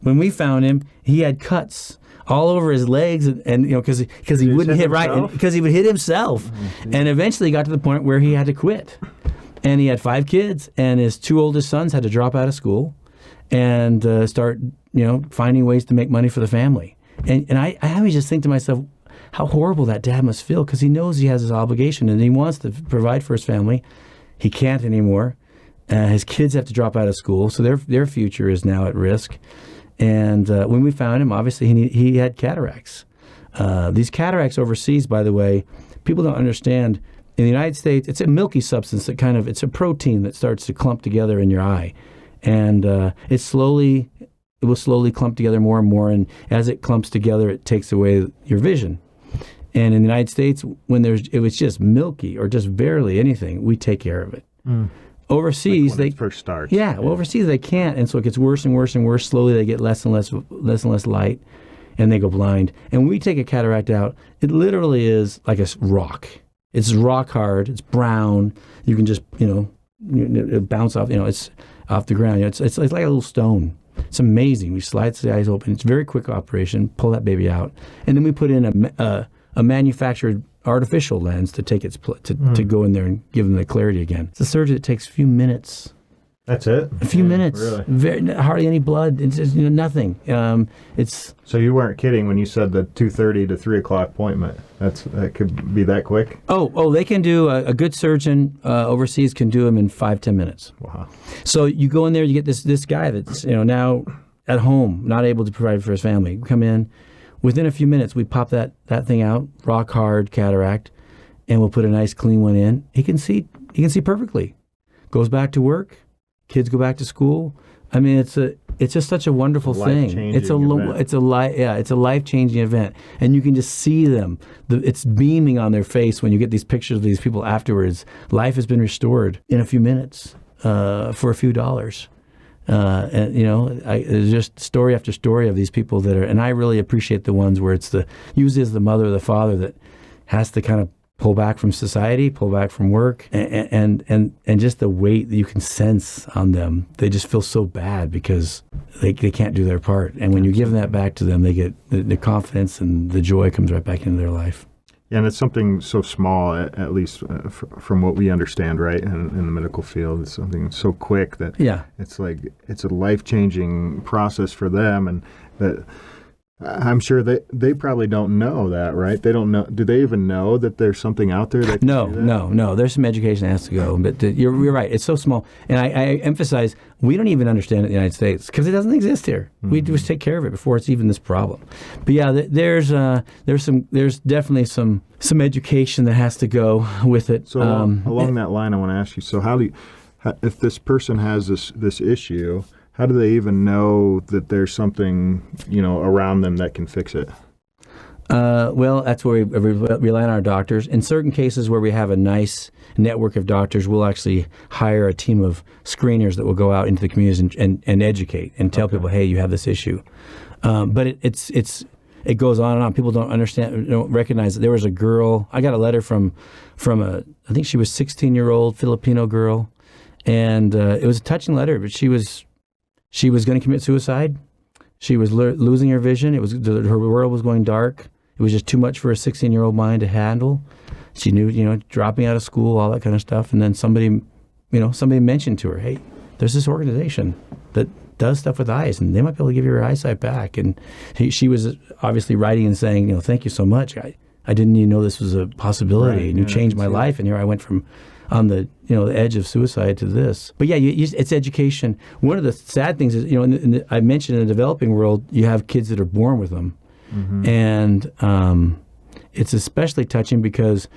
when we found him, he had cuts all over his legs, and because he wouldn't hit right, because he would hit himself, and eventually got to the point where he had to quit. And he had 5 kids, and his 2 oldest sons had to drop out of school and start finding ways to make money for the family. And I always just think to myself, how horrible that dad must feel, because he knows he has this obligation and he wants to provide for his family. He can't anymore. His kids have to drop out of school, so their future is now at risk. And when we found him, obviously he had cataracts. These cataracts overseas, by the way, people don't understand. In the United States, it's a milky substance it's a protein that starts to clump together in your eye. And it slowly it will slowly clump together more and more, and as it clumps together, it takes away your vision. And in the United States, when it was just milky or just barely anything, we take care of it. Overseas, like when it first starts. Well, overseas they can't, and so it gets worse and worse and worse. Slowly, they get less and less light, and they go blind. And when we take a cataract out, it literally is like a rock. It's rock hard. It's brown. You can just it bounce off. It's off the ground. It's like a little stone. It's amazing. We slide the eyes open. It's a very quick operation. Pull that baby out, and then we put in a manufactured artificial lens to take to go in there and give them the clarity again. It's a surgery that takes a few minutes. That's it? A few minutes. Really? Hardly any blood. It's just, nothing. So you weren't kidding when you said the 2:30 to 3 o'clock appointment. That could be that quick? Oh, they can do, a good surgeon overseas can do them in 5-10 minutes. Wow. So you go in there, you get this guy that's, now at home, not able to provide for his family. We come in, within a few minutes, we pop that thing out, rock hard cataract, and we'll put a nice clean one in. He can see perfectly. Goes back to work. Kids go back to school. I mean, it's just such a wonderful thing. It's a life-changing event, and you can just see them. It's beaming on their face when you get these pictures of these people afterwards. Life has been restored in a few minutes for a few dollars. And there's just story after story of these people and I really appreciate the ones where usually it's the mother or the father that has to kind of pull back from society, pull back from work, and just the weight that you can sense on them. They just feel so bad because they can't do their part. And when you give that back to them, they get the confidence and the joy comes right back into their life. Yeah, and it's something so small, at least from what we understand, right, in the medical field. It's something so quick that it's like it's a life-changing process for them, and that I'm sure they probably don't know that, right? They don't know. Do they even know that there's something out there that can do that? No. There's some education that has to go, but you're right. It's so small, and I emphasize we don't even understand it in the United States because it doesn't exist here. Mm-hmm. We just take care of it before it's even this problem. But yeah, there's definitely some education that has to go with it. So along that line, I want to ask you. So if this person has this issue, how do they even know that there's something, around them that can fix it? Well, that's where we rely on our doctors. In certain cases where we have a nice network of doctors, we'll actually hire a team of screeners that will go out into the communities and educate and tell people, hey, you have this issue. But it goes on and on. People don't understand, don't recognize it. There was a girl, I got a letter from I think she was 16-year-old Filipino girl, and it was a touching letter, but she was going to commit suicide. She was losing her vision. Her world was going dark. It was just too much for a 16-year-old mind to handle. She knew, dropping out of school, all that kind of stuff. And then somebody mentioned to her, hey, there's this organization that does stuff with eyes, and they might be able to give you your eyesight back. And she was obviously writing and saying, thank you so much. I didn't even know this was a possibility, right, and you changed my life. And here I went from on the edge of suicide to this. But yeah, it's education. One of the sad things is, I mentioned in the developing world, you have kids that are born with them. Mm-hmm. And it's especially touching because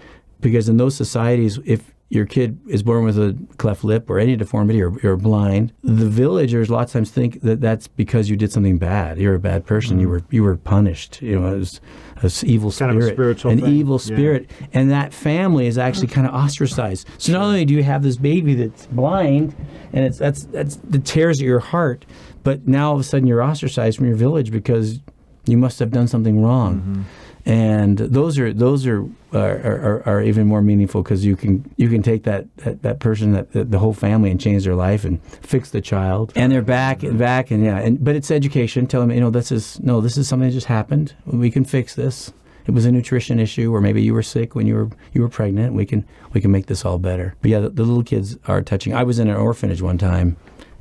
in those societies, if your kid is born with a cleft lip or any deformity or you're blind, the villagers a lot of times think that that's because you did something bad. You're a bad person. Mm-hmm. You were punished. It was an evil spirit. Kind of a spiritual thing. Evil spirit. Yeah. And that family is actually kind of ostracized. So not only do you have this baby that's blind, and that tears at your heart, but now all of a sudden you're ostracized from your village because you must have done something wrong. Mm-hmm. And those are even more meaningful because you can take that person, the whole family, and change their life and fix the child. And they're back, but it's education. Tell them, this is something that just happened. We can fix this. It was a nutrition issue, or maybe you were sick when you were pregnant. We can make this all better. But yeah, the little kids are touching. I was in an orphanage one time.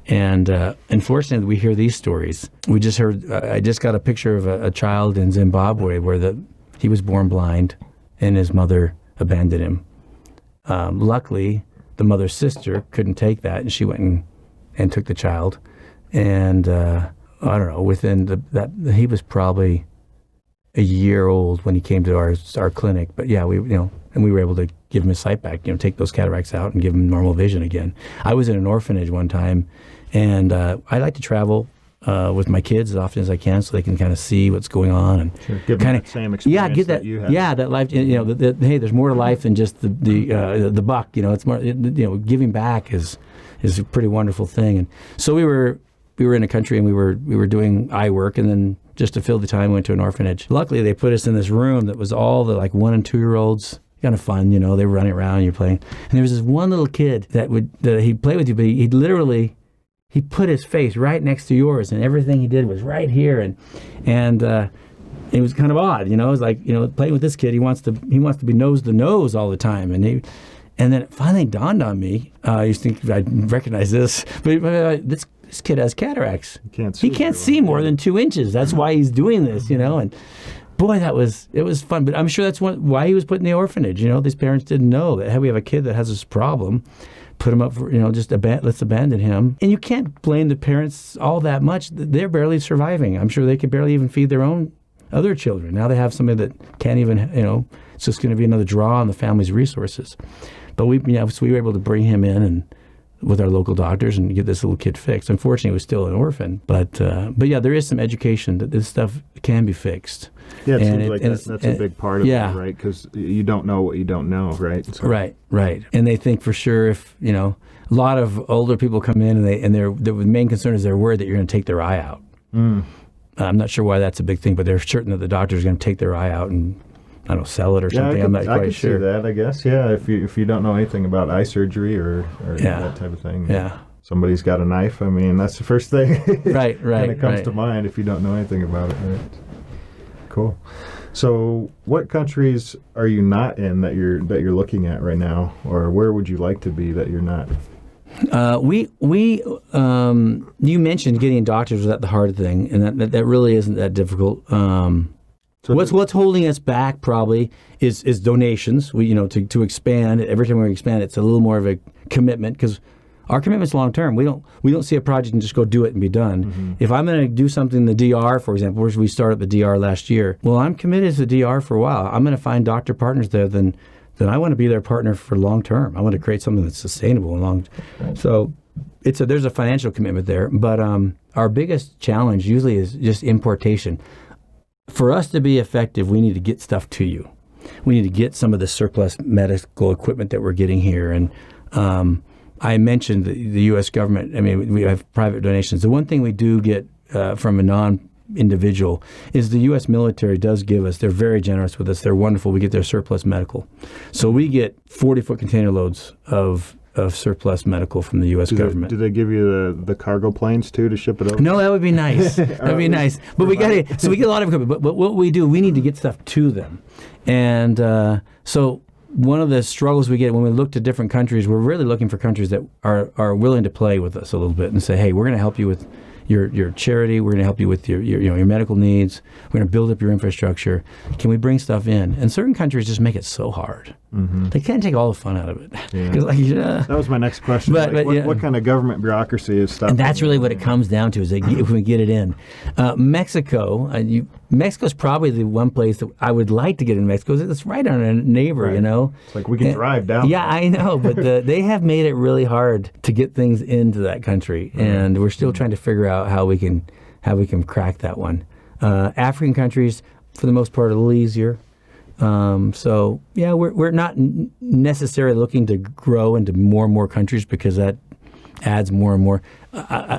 And unfortunately, we hear these stories. We just heard. I just got a picture of a child in Zimbabwe where he was born blind, and his mother abandoned him. Luckily, the mother's sister couldn't take that, and she went and took the child. And I don't know. Within that, he was probably a year old when he came to our clinic. But yeah, we were able to give him his sight back. Take those cataracts out and give him normal vision again. I was in an orphanage one time. And I like to travel with my kids as often as I can, so they can kind of see what's going on and give them that same experience that you had. Yeah, that life. Hey, there's more to life than just the buck. It's more. Giving back is a pretty wonderful thing. And so we were in a country and we were doing eye work, and then just to fill the time, we went to an orphanage. Luckily, they put us in this room that was all the 1 and 2 year olds. Kind of fun, they were running around, you're playing. And there was this one little kid that he'd play with you, but he'd literally, he put his face right next to yours, and everything he did was right here, and it was kind of odd, It was like, playing with this kid, he wants to be nose to nose all the time, and then it finally dawned on me. I used to think I'd recognize this, but this kid has cataracts. He can't see more than 2 inches. That's why he's doing this, And boy, it was fun. But I'm sure that's why he was put in the orphanage. These parents didn't know that, hey, we have a kid that has this problem. Put him up for, let's abandon him. And you can't blame the parents all that much. They're barely surviving. I'm sure they could barely even feed their own other children. Now they have somebody that can't even, it's just going to be another draw on the family's resources. But we were able to bring him in and with our local doctors and get this little kid fixed. Unfortunately, he was still an orphan. But yeah, there is some education that this stuff can be fixed. Yeah, it seems like that's a big part of it, right? Because you don't know what you don't know, right? So. Right. And they think for sure if, a lot of older people come in and the main concern is they're worried that you're going to take their eye out. I'm not sure why that's a big thing, but they're certain that the doctor's going to take their eye out and, I don't know, sell it or something. I'm not quite sure. I could see that, I guess. Yeah, if you don't know anything about eye surgery or that type of thing. Yeah. Somebody's got a knife. I mean, that's the first thing right. Kind of comes to mind if you don't know anything about it. Right? Cool. So, what countries are you not in that you're looking at right now, or where would you like to be that you're not? You mentioned getting doctors was that the hard thing, and that really isn't that difficult. What's holding us back probably is donations. We to expand. Every time we expand, it's a little more of a commitment because our commitment's long term. We don't see a project and just go do it and be done. Mm-hmm. If I'm going to do something in the DR, for example, where we started the DR last year, well, I'm committed to the DR for a while. I'm going to find doctor partners there. Then I want to be their partner for long term. I want to create something that's sustainable and long. So there's a financial commitment there. But our biggest challenge usually is just importation. For us to be effective, we need to get stuff to you. We need to get some of the surplus medical equipment that we're getting here. And I mentioned the U.S. government. I mean, we have private donations. The one thing we do get from a non-individual is the U.S. military does give us. They're very generous with us. They're wonderful. We get their surplus medical. So we get 40-foot container loads of surplus medical from the U.S. government. Do they give you the cargo planes too to ship it over? No, that would be nice. That'd be nice. But we get a lot of equipment. But what we do, we need to get stuff to them, and so one of the struggles we get when we look to different countries, we're really looking for countries that are willing to play with us a little bit and say, hey, we're going to help you with your charity. We're going to help you with your medical needs. We're going to build up your infrastructure. Can we bring stuff in? And certain countries just make it so hard. Mm-hmm. They can't take all the fun out of it. Yeah. That was my next question. What kind of government bureaucracy is stuff? And that's really what it comes down to is if we get it in. Mexico's probably the one place that I would like to get in Mexico. It's right on a neighbor, right. It's like we can drive down. Yeah, I know, but they have made it really hard to get things into that country, and we're still trying to figure out how we can crack that one. African countries, for the most part, are a little easier. So yeah, we're not necessarily looking to grow into more and more countries because that adds more and more.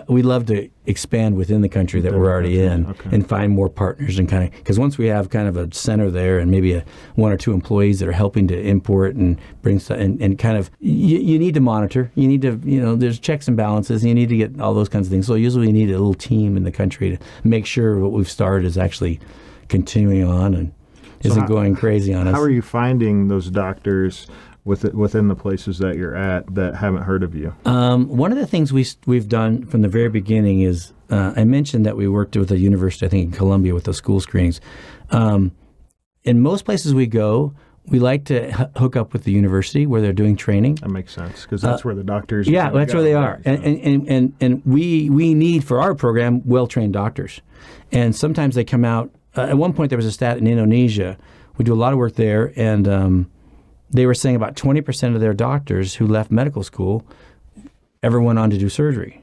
We love to expand within the country that we're already in and find more partners and kind of because once we have kind of a center there and maybe one or two employees that are helping to import and bring stuff and kind of you need to monitor. You need to there's checks and balances. And you need to get all those kinds of things. So usually you need a little team in the country to make sure what we've started is actually continuing on and isn't going crazy on us. How are you finding those doctors within the places that you're at that haven't heard of you? One of the things we've done from the very beginning is I mentioned that we worked with a university, I think in Columbia, with the school screenings. In most places we go, we like to hook up with the university where they're doing training. That makes sense because that's where the doctors. Yeah, that's where they are, and we need for our program well-trained doctors, and sometimes they come out. At one point, there was a stat in Indonesia. We do a lot of work there, and they were saying about 20% of their doctors who left medical school ever went on to do surgery.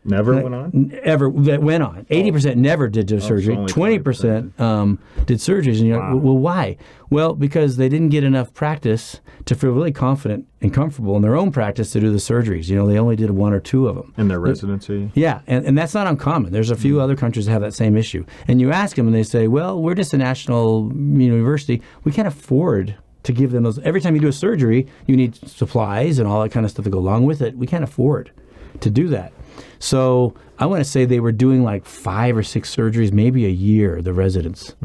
Never went on? Ever that went on. 80% never did the surgery. only 20% did surgeries. And you're like, well, why? Well, because they didn't get enough practice to feel really confident and comfortable in their own practice to do the surgeries. They only did 1 or 2 of them. In their residency? Yeah, and that's not uncommon. There's a few other countries that have that same issue. And you ask them and they say, well, we're just a national university. We can't afford to give them those. Every time you do a surgery, you need supplies and all that kind of stuff to go along with it. We can't afford to do that. So I want to say they were doing like 5 or 6 surgeries, maybe a year, the residents.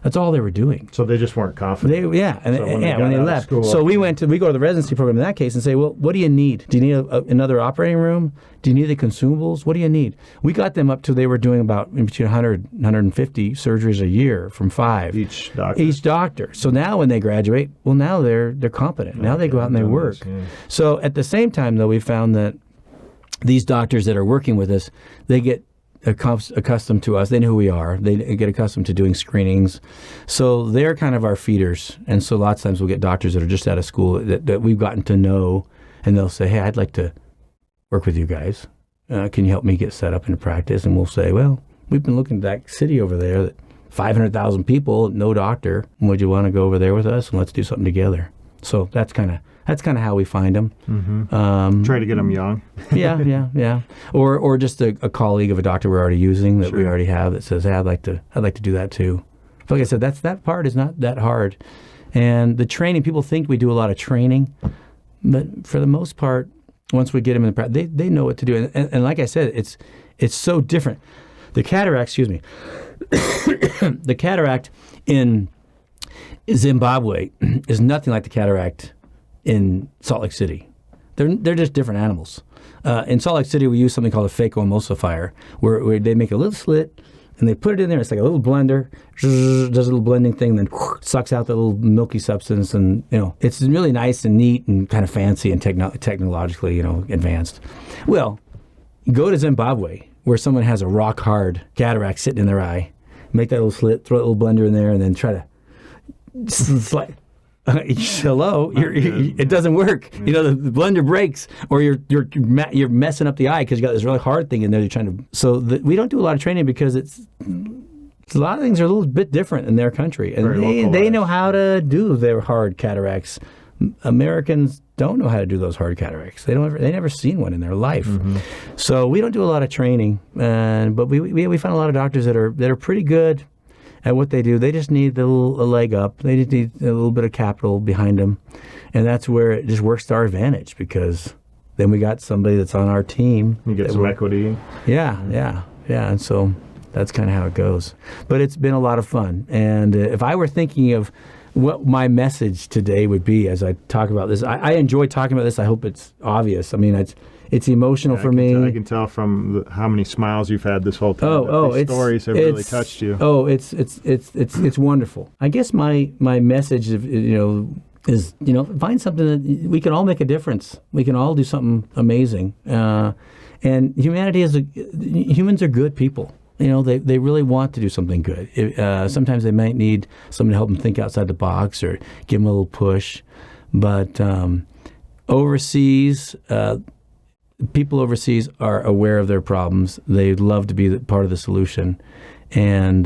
That's all they were doing. So they just weren't confident. When they left. So we go to the residency program in that case and say, well, what do you need? Do you need another operating room? Do you need the consumables? What do you need? We got them up to they were doing about between 100, 150 surgeries a year from 5. Each doctor. So now when they graduate, well, now they're competent. Now they go out and they work. So at the same time, though, we found that these doctors that are working with us, they get accustomed to us. They know who we are. They get accustomed to doing screenings. So they're kind of our feeders. And so lots of times we'll get doctors that are just out of school that we've gotten to know, and they'll say, hey, I'd like to work with you guys. Can you help me get set up into practice? And we'll say, well, we've been looking at that city over there, that 500,000 people, no doctor. Would you want to go over there with us and let's do something together? So that's kind of how we find them. Try to get them young. yeah. Or just a colleague of a doctor we're already using that we already have that says, hey, I'd like to do that too. Like I said, that part is not that hard. And the training, people think we do a lot of training, but for the most part, once we get them in the practice, they know what to do. And like I said, it's so different. The cataract, the cataract in Zimbabwe is nothing like the cataract in Salt Lake City. They're just different animals. In Salt Lake City, we use something called a phacoemulsifier, where they make a little slit and they put it in there. It's like a little blender, does a little blending thing, then sucks out the little milky substance, and it's really nice and neat and kind of fancy and technologically advanced. Well, go to Zimbabwe where someone has a rock hard cataract sitting in their eye, make that little slit, throw a little blender in there, and then try to slide. Hello, it doesn't work. The blender breaks, or you're messing up the eye because you got this really hard thing in there. You're trying to. So we don't do a lot of training because a lot of things are a little bit different in their country, and they know how to do their hard cataracts. Americans don't know how to do those hard cataracts. They never seen one in their life. So we don't do a lot of training, but we find a lot of doctors that are pretty good at what they do. They just need a leg up. They just need a little bit of capital behind them. And that's where it just works to our advantage, because then we got somebody that's on our team. You get some equity. Yeah. And so that's kind of how it goes. But it's been a lot of fun. And if I were thinking of what my message today would be as I talk about this, I enjoy talking about this. I hope it's obvious. I mean, it's emotional for me. I can tell from how many smiles you've had this whole time. These stories have really touched you. It's wonderful. I guess my message is find something that we can all make a difference. We can all do something amazing. And humans are good people. They really want to do something good. Sometimes they might need someone to help them think outside the box or give them a little push. But overseas, people overseas are aware of their problems. They love to be part of the solution, and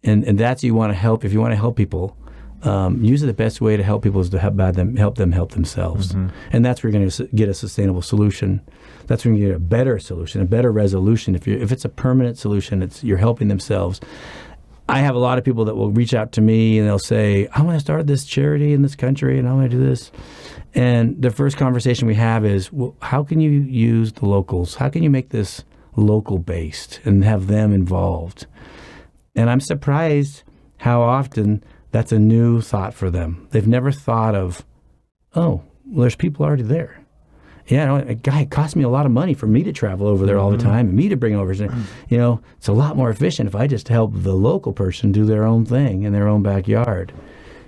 that's you want to help. If you want to help people, usually the best way to help people is to help them help themselves, and that's where you're going to get a sustainable solution. That's when you get a better solution, a better resolution. If it's a permanent solution, you're helping themselves. I have a lot of people that will reach out to me and they'll say, I want to start this charity in this country and I want to do this. And the first conversation we have is, well, how can you use the locals? How can you make this local based and have them involved? And I'm surprised how often that's a new thought for them. They've never thought of, well, there's people already there. Yeah, it costs me a lot of money for me to travel over there all the time and me to bring over. It's a lot more efficient if I just help the local person do their own thing in their own backyard.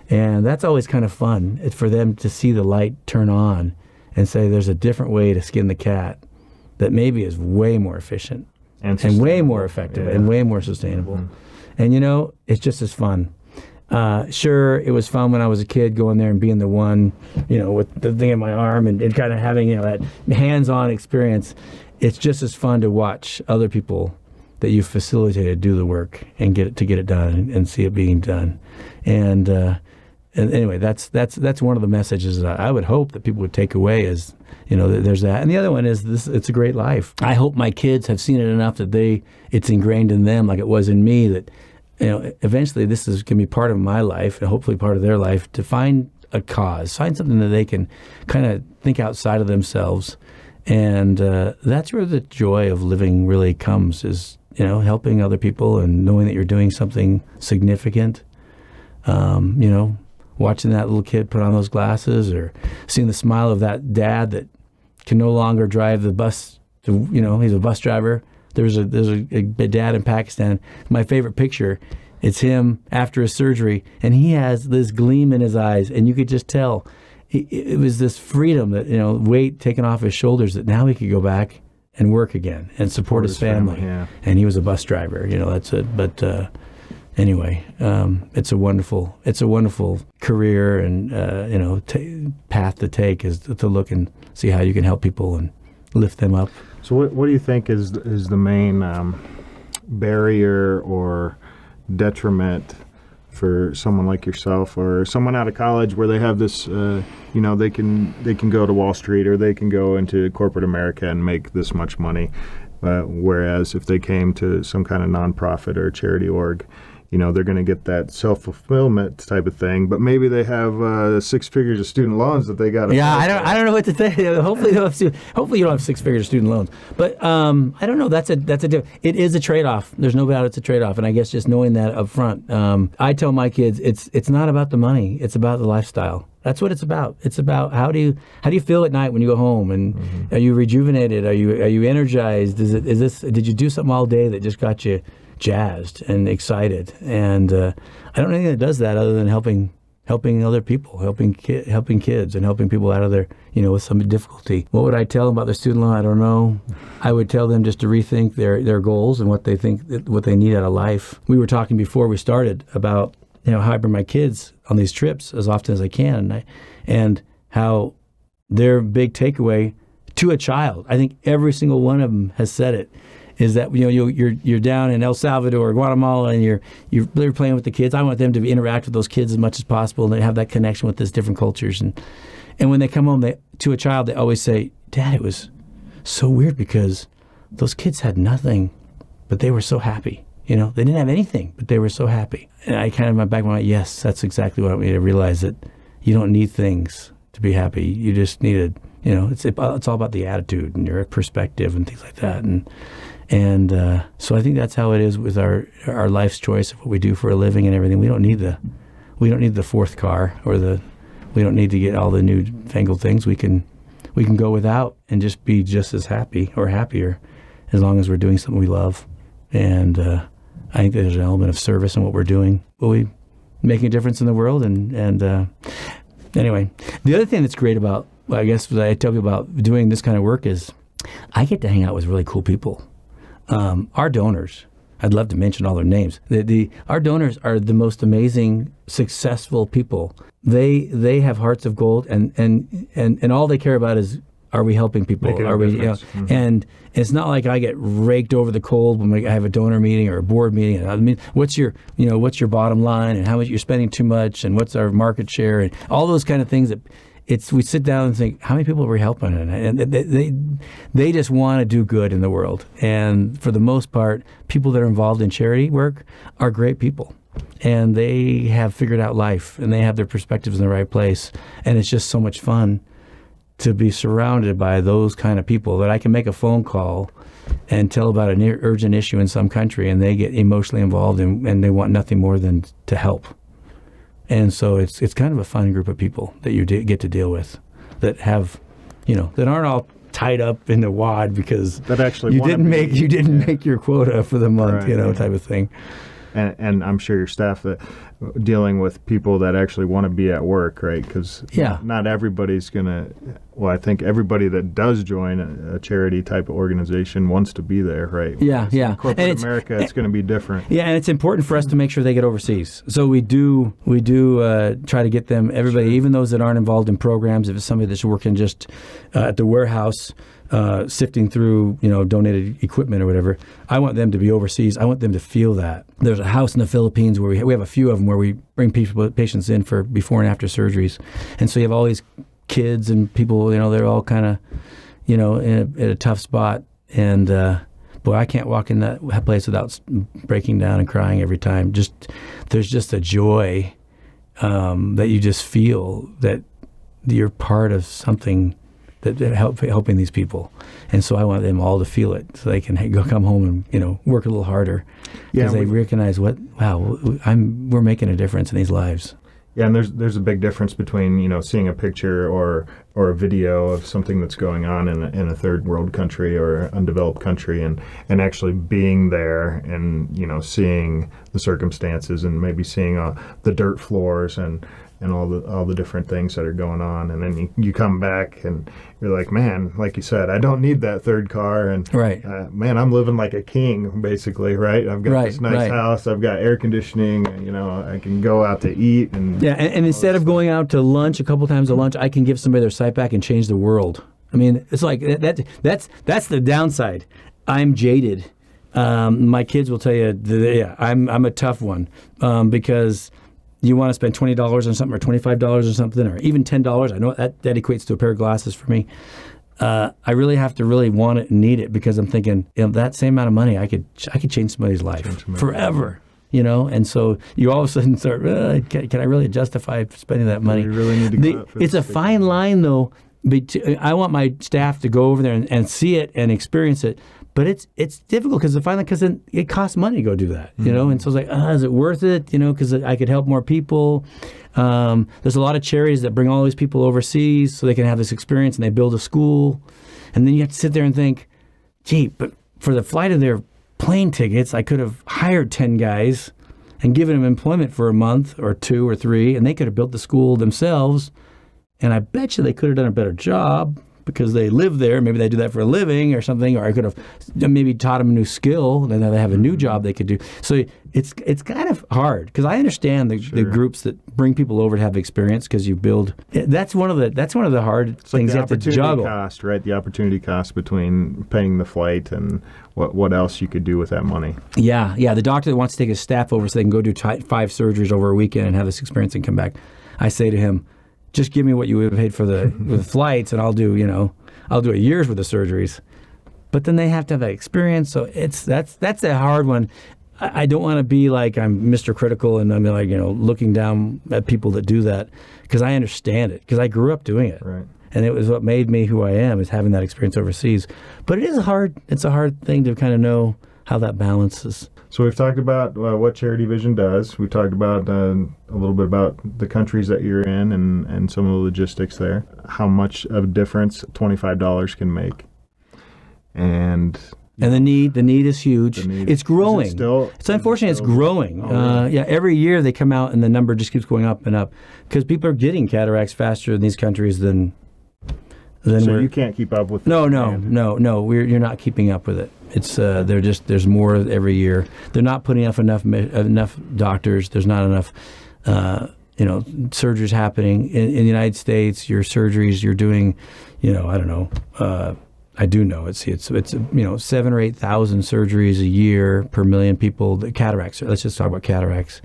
And that's always kind of fun. It's for them to see the light turn on and say there's a different way to skin the cat that maybe is way more efficient and way more effective and way more sustainable. And, it's just as fun. Sure, it was fun when I was a kid going there and being the one, with the thing in my arm and kind of having, that hands-on experience. it's just as fun to watch other people that you facilitated do the work and get it done and see it being done. And anyway, that's one of the messages that I would hope that people would take away is, there's that. And the other one is this: it's a great life. I hope my kids have seen it enough that it's ingrained in them like it was in me, that eventually this is going to be part of my life and hopefully part of their life, to find a cause, find something that they can kind of think outside of themselves. And that's where the joy of living really comes, is helping other people and knowing that you're doing something significant. Watching that little kid put on those glasses, or seeing the smile of that dad that can no longer drive the bus. He's a bus driver. There's a dad in Pakistan. My favorite picture, it's him after his surgery, and he has this gleam in his eyes, and you could just tell it was this freedom, that weight taken off his shoulders, that now he could go back and work again and support his family. Yeah. And he was a bus driver. That's it. But anyway, it's a wonderful career, and path to take is to look and see how you can help people and lift them up. So what do you think is the main barrier or detriment for someone like yourself or someone out of college, where they have this, they can go to Wall Street or they can go into corporate America and make this much money, whereas if they came to some kind of nonprofit or charity org, they're going to get that self-fulfillment type of thing, but maybe they have 6 figures of student loans that they got to pay. I don't know what to think. Hopefully you don't have 6 figures of student loans, but I don't know. That's a it is a trade-off. There's no doubt it's a trade-off, and I guess just knowing that up front, I tell my kids it's not about the money. It's about the lifestyle. That's what it's about. It's about how do you feel at night when you go home, and are you rejuvenated? Are you energized? Did you do something all day that just got you jazzed and excited? And I don't know anything that does that other than helping other people, helping kids, and helping people out of their with some difficulty. What would I tell them about their student loan? I don't know. I would tell them just to rethink their goals and what they think, what they need out of life. We were talking before we started about how I bring my kids on these trips as often as I can, and how their big takeaway to a child, I think every single one of them has said it, is that you're down in El Salvador or Guatemala, and you're playing with the kids. I want them to interact with those kids as much as possible, and they have that connection with these different cultures. And when they come home, to a child, they always say, "Dad, it was so weird because those kids had nothing, but they were so happy. They didn't have anything, but they were so happy." And I kind of, in my back of my mind, yes, that's exactly what I want me to realize, that you don't need things to be happy. You just needed, it's all about the attitude and your perspective and things like that. And so I think that's how it is with our life's choice of what we do for a living and everything. We don't need the fourth car, or we don't need to get all the new fangled things. We can go without and just be just as happy or happier, as long as we're doing something we love. And I think there's an element of service in what we're doing. We making a difference in the world. And anyway, the other thing that's great about, I guess, what I tell people about doing this kind of work is I get to hang out with really cool people. Our donors, I'd love to mention all their names. Our donors are the most amazing, successful people. They have hearts of gold, and all they care about is, are we helping people? Are we? Mm-hmm. And it's not like I get raked over the coals when I have a donor meeting or a board meeting. I mean, what's your bottom line, and how much you're spending too much, and what's our market share, and all those kind of things that. We sit down and think, how many people are we helping? And they just want to do good in the world. And for the most part, people that are involved in charity work are great people. And they have figured out life, and they have their perspectives in the right place. And it's just so much fun to be surrounded by those kind of people, that I can make a phone call and tell about an urgent issue in some country, and they get emotionally involved, and they want nothing more than to help. And so it's kind of a fun group of people that you get to deal with, that have, that aren't all tied up in the wad because that actually you didn't make your quota for the month, right, type of thing. And I'm sure your staff, dealing with people that actually want to be at work, right? Because Yeah. not everybody's going to, well, I think everybody that does join a charity type of organization wants to be there, right? Yeah, Whereas yeah. in corporate And America, it's going to be different. Yeah, and it's important for us to make sure they get overseas. So we do try to get them, everybody, even those that aren't involved in programs, if it's somebody that's working just at the warehouse, sifting through, donated equipment or whatever, I want them to be overseas. I want them to feel that. There's a house in the Philippines where we have a few of them where we bring patients in for before and after surgeries. And so you have all these kids and people, they're all kind of, in a tough spot. And boy, I can't walk in that place without breaking down and crying every time. There's just a joy that you just feel that you're part of something that helping these people. And so I want them all to feel it so they can come home and work a little harder because they recognize we're making a difference in these lives. Yeah, and there's a big difference between seeing a picture or a video of something that's going on in a third world country or undeveloped country and actually being there and seeing the circumstances and maybe seeing the dirt floors and all the different things that are going on, and then you come back and you're like, man, like you said, I don't need that third car, and right. Man, I'm living like a king, basically, right? I've got this nice house, I've got air conditioning, I can go out to eat, and and instead of going out to lunch a couple times a lunch, I can give somebody their sight back and change the world. I mean, it's like that's the downside. I'm jaded. My kids will tell you, I'm a tough one because you want to spend $20 on something or $25 or something or even $10. I know that equates to a pair of glasses for me. I really have to really want it and need it because I'm thinking, that same amount of money, I could change somebody's life forever. And so you all of a sudden start, can I really justify spending that money? You really need to go out for it's a fine line, though. I want my staff to go over there and see it and experience it. But it's difficult because it costs money to go do that, And so it's like, is it worth it? Because I could help more people. There's a lot of charities that bring all these people overseas so they can have this experience and they build a school. And then you have to sit there and think, gee, but for the flight of their plane tickets, I could have hired 10 guys and given them employment for a month or 2 or 3, and they could have built the school themselves. And I bet you they could have done a better job because they live there. Maybe they do that for a living or something, or I could have maybe taught them a new skill, and then they have a new job they could do. So it's kind of hard because I understand the groups that bring people over to have experience because you build. That's one of the hard things you have to juggle. Cost, right? The opportunity cost between paying the flight and what else you could do with that money. Yeah. The doctor that wants to take his staff over so they can go do 5 surgeries over a weekend and have this experience and come back. I say to him, just give me what you would have paid for the flights, and I'll do a year's worth of surgeries. But then they have to have that experience, so that's a hard one. I don't want to be like I'm Mr. Critical and I'm like looking down at people that do that because I understand it because I grew up doing it, right? And it was what made me who I am is having that experience overseas. But it is hard. It's a hard thing to kind of know how that balances. So we've talked about what Charity Vision does. We've talked about a little bit about the countries that you're in and some of the logistics there. How much of a difference $25 can make. And the need is huge. It's growing. It's unfortunate. It's growing. Every year they come out and the number just keeps going up and up because people are getting cataracts faster in these countries than so you can't keep up with it. No. You're not keeping up with it. It's there's more every year. They're not putting enough doctors. There's not enough surgeries happening in the United States. Your surgeries you're doing, I don't know. I do know it's 7,000 or 8,000 surgeries a year per million people. The cataracts. Let's just talk about cataracts.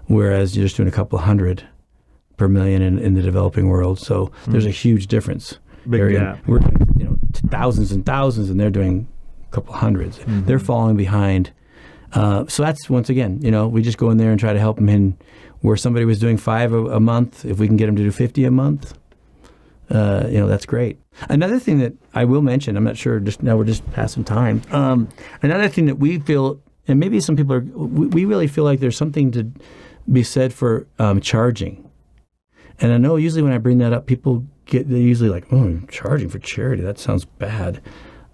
Whereas you're just doing a couple hundred per million in the developing world. So there's a huge difference. Big gap. We're doing thousands and thousands, and they're doing a couple hundreds. Mm-hmm. They're falling behind. So that's, once again, we just go in there and try to help them in where somebody was doing 5 a month. If we can get them to do 50 a month, that's great. Another thing that I will mention, I'm not sure, just now we're just passing time. Another thing that we feel, and maybe some people we really feel like there's something to be said for charging. And I know usually when I bring that up, they're usually like, oh, charging for charity, that sounds bad.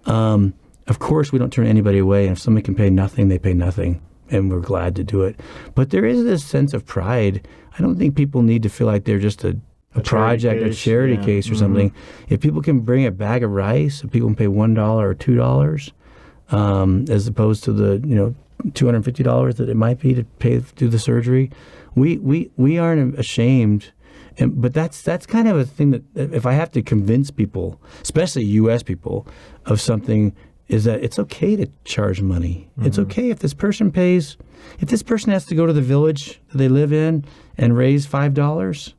Of course, we don't turn anybody away. And if somebody can pay nothing, they pay nothing. and we're glad to do it. But there is this sense of pride. I don't think people need to feel like they're just a project, a charity case or something. If people can bring a bag of rice, if people can pay $1 or $2, as opposed to the $250 that it might be to do the surgery, we aren't ashamed. But that's kind of a thing that if I have to convince people, especially U.S. people, of something, is that it's okay to charge money. It's okay if this person has to go to the village that they live in and raise $5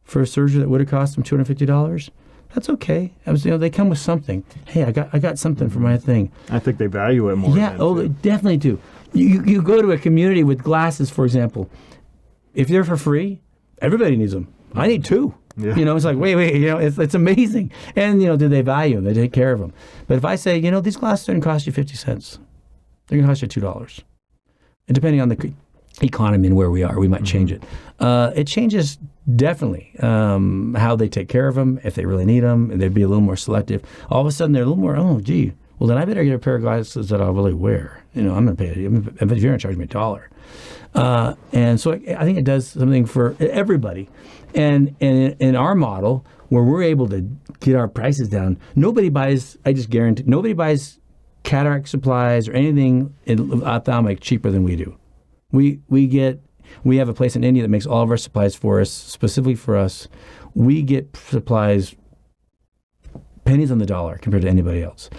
for a surgery that would have cost them $250. That's okay. They come with something. Hey, I got something for my thing. I think they value it more. Yeah, they definitely do. You go to a community with glasses, for example. If they're for free, everybody needs them. I need two. Yeah. It's like, wait, it's amazing. And, do they value them? They take care of them. But if I say, these glasses are going to cost you 50 cents. They're going to cost you $2. And depending on the economy and where we are, we might change it. It changes definitely how they take care of them, if they really need them, and they'd be a little more selective. All of a sudden, they're a little more, well, then I better get a pair of glasses that I'll really wear. I'm going to pay it. If you're going to charge me $1. And so I think it does something for everybody. And in our model, where we're able to get our prices down, nobody buys, I just guarantee, nobody buys cataract supplies or anything in ophthalmic cheaper than we do. We have a place in India that makes all of our supplies for us, specifically for us. We get supplies pennies on the dollar compared to anybody else.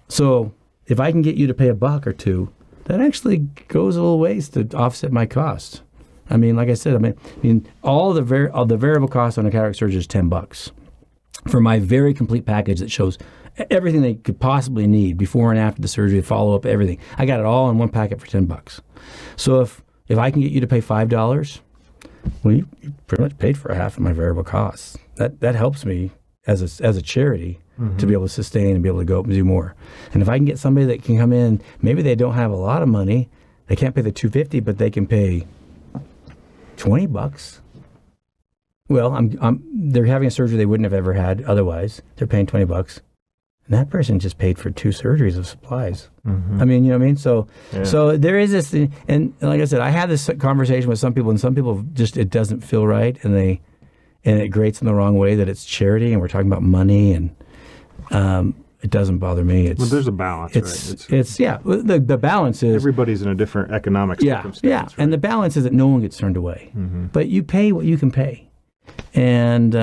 So if I can get you to pay $1 or $2, that actually goes a little ways to offset my cost. Like I said, all the variable cost on a cataract surgery is $10 for my very complete package that shows everything they could possibly need before and after the surgery, follow up, everything. I got it all in one packet for $10. So if I can get you to pay $5, well, you pretty much paid for half of my variable costs. That helps me as a charity to be able to sustain and be able to go up and do more. And if I can get somebody that can come in, maybe they don't have a lot of money, they can't pay the $250, but they can pay $20. Well, they're having a surgery they wouldn't have ever had otherwise. They're paying $20, and that person just paid for 2 surgeries of supplies. You know what I mean? So there is this thing, and like I said, I had this conversation with some people, and some people just it doesn't feel right, and it grates in the wrong way that it's charity, and we're talking about money, and it doesn't bother me. Well, there's a balance, right? The balance is everybody's in a different economic circumstance. Yeah, right? And the balance is that no one gets turned away. But you pay what you can pay. And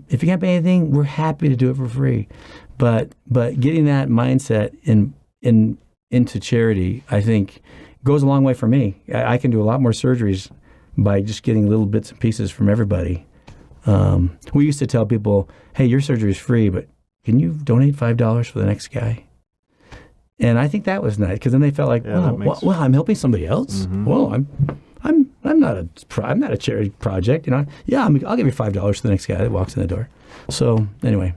if you can't pay anything, we're happy to do it for free. But getting that mindset into charity, I think, goes a long way for me. I can do a lot more surgeries by just getting little bits and pieces from everybody. We used to tell people, hey, your surgery is free, but can you donate $5 for the next guy? And I think that was nice, because then they felt like, well, I'm helping somebody else. Well, I'm not a charity project, Yeah, I'll give you $5 for the next guy that walks in the door. So anyway,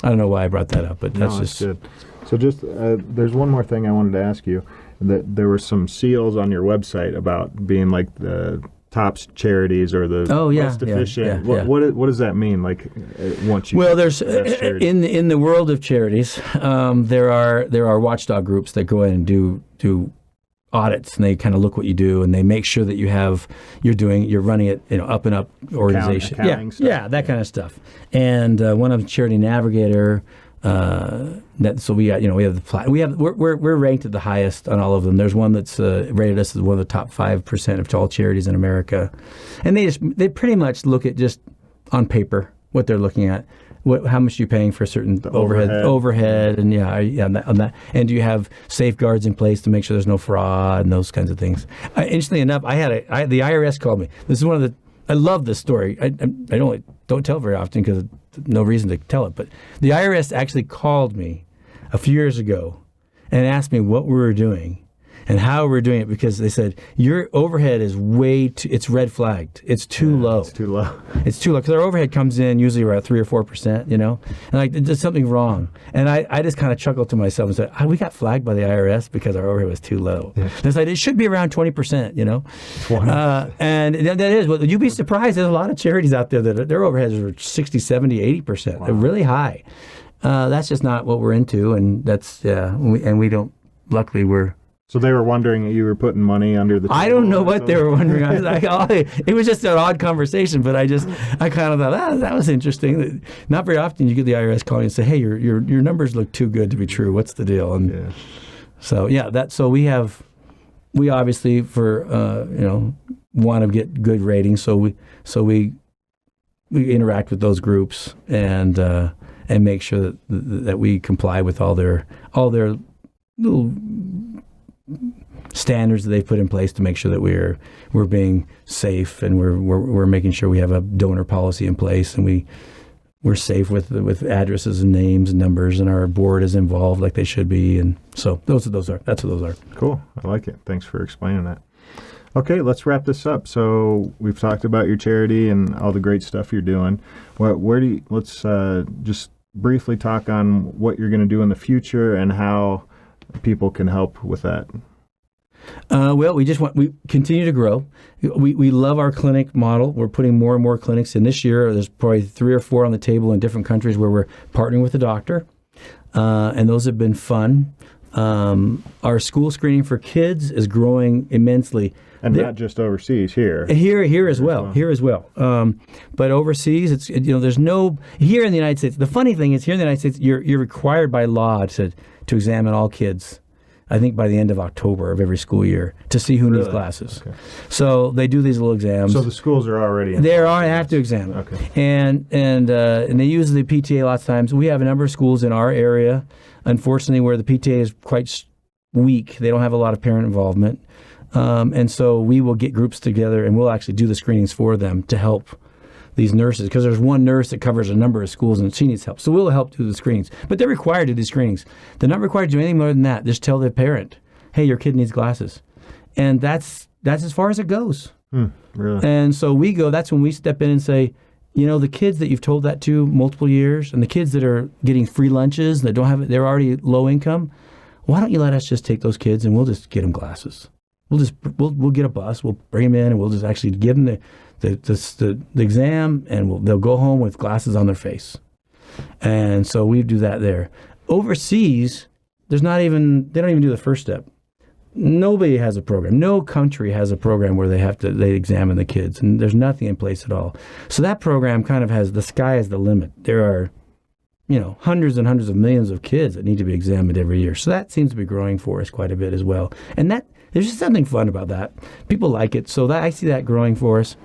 I don't know why I brought that up, but that's good. So just there's one more thing I wanted to ask you. That there were some seals on your website about being like the top charities or the most efficient. What does that mean? Like once you there's in the world of charities, there are watchdog groups that go in and do audits, and they kind of look what you do, and they make sure that you're running it up and up organization. That kind of stuff. And one of them, Charity Navigator. We're ranked at the highest on all of them. There's one that's rated us as one of the top 5% of all charities in America, and they pretty much look at just on paper what they're looking at. How much are you paying for a certain overhead, and on that, and do you have safeguards in place to make sure there's no fraud and those kinds of things. Interestingly enough, the IRS called me. This is one of the. I love this story. I don't tell it very often because no reason to tell it. But the IRS actually called me a few years ago and asked me what we were doing and how we were doing it, because they said, your overhead is it's red flagged. It's too low. It's too low. It's too low, because our overhead comes in usually around 3 or 4%, and there's something wrong. And I just kind of chuckled to myself and said, we got flagged by the IRS because our overhead was too low. Yeah. And it's like, it should be around 20%, and that is, you'd be surprised. There's a lot of charities out there that their overheads are 60, 70, 80%. Wow. They're really high. That's just not what we're into, and that's, and we don't, luckily we're So they were wondering you were putting money under the table. I don't know what they were wondering. It was just an odd conversation, but I kind of thought, that was interesting. Not very often you get the IRS calling and say, hey, your numbers look too good to be true. What's the deal? And so we obviously want to get good ratings. So we interact with those groups and make sure that we comply with all their little standards that they've put in place to make sure that we're being safe, and we're making sure we have a donor policy in place, and we're safe with addresses and names and numbers, and our board is involved like they should be. And so that's what those are. Cool. I like it. Thanks for explaining that. Okay, let's wrap this up. So we've talked about your charity and all the great stuff you're doing. Let's just briefly talk on what you're going to do in the future and how people can help with that. Well, we continue to grow. We love our clinic model. We're putting more and more clinics in this year. There's probably 3 or 4 on the table in different countries where we're partnering with the doctor, and those have been fun. Our school screening for kids is growing immensely. And not just overseas, here as well. But overseas, there's no, here in the United States, the funny thing is here in the United States, you're required by law to examine all kids, I think by the end of October of every school year, to see who needs glasses. Okay. So they do these little exams. So the schools are already have to examine. Okay. And they use the PTA lots of times. We have a number of schools in our area, unfortunately, where the PTA is quite weak. They don't have a lot of parent involvement. And so we will get groups together and we'll actually do the screenings for them to help these nurses, because there's one nurse that covers a number of schools and she needs help. So we'll help do the screenings. But they're required to do screenings. They're not required to do anything more than that. Just tell the parent, hey, your kid needs glasses. And that's as far as it goes. Really? And so that's when we step in and say, the kids that you've told that to multiple years, and the kids that are getting free lunches, that they're already low income, why don't you let us just take those kids and we'll just get them glasses? We'll get a bus, we'll bring them in, and we'll just actually give them the exam, and they'll go home with glasses on their face. And so we do that there. Overseas, they don't even do the first step. Nobody has a program. No country has a program where they examine the kids, and there's nothing in place at all. So that program kind of has, the sky is the limit. There are, hundreds and hundreds of millions of kids that need to be examined every year. So that seems to be growing for us quite a bit as well. And there's just something fun about that. People like it, so I see that growing for us.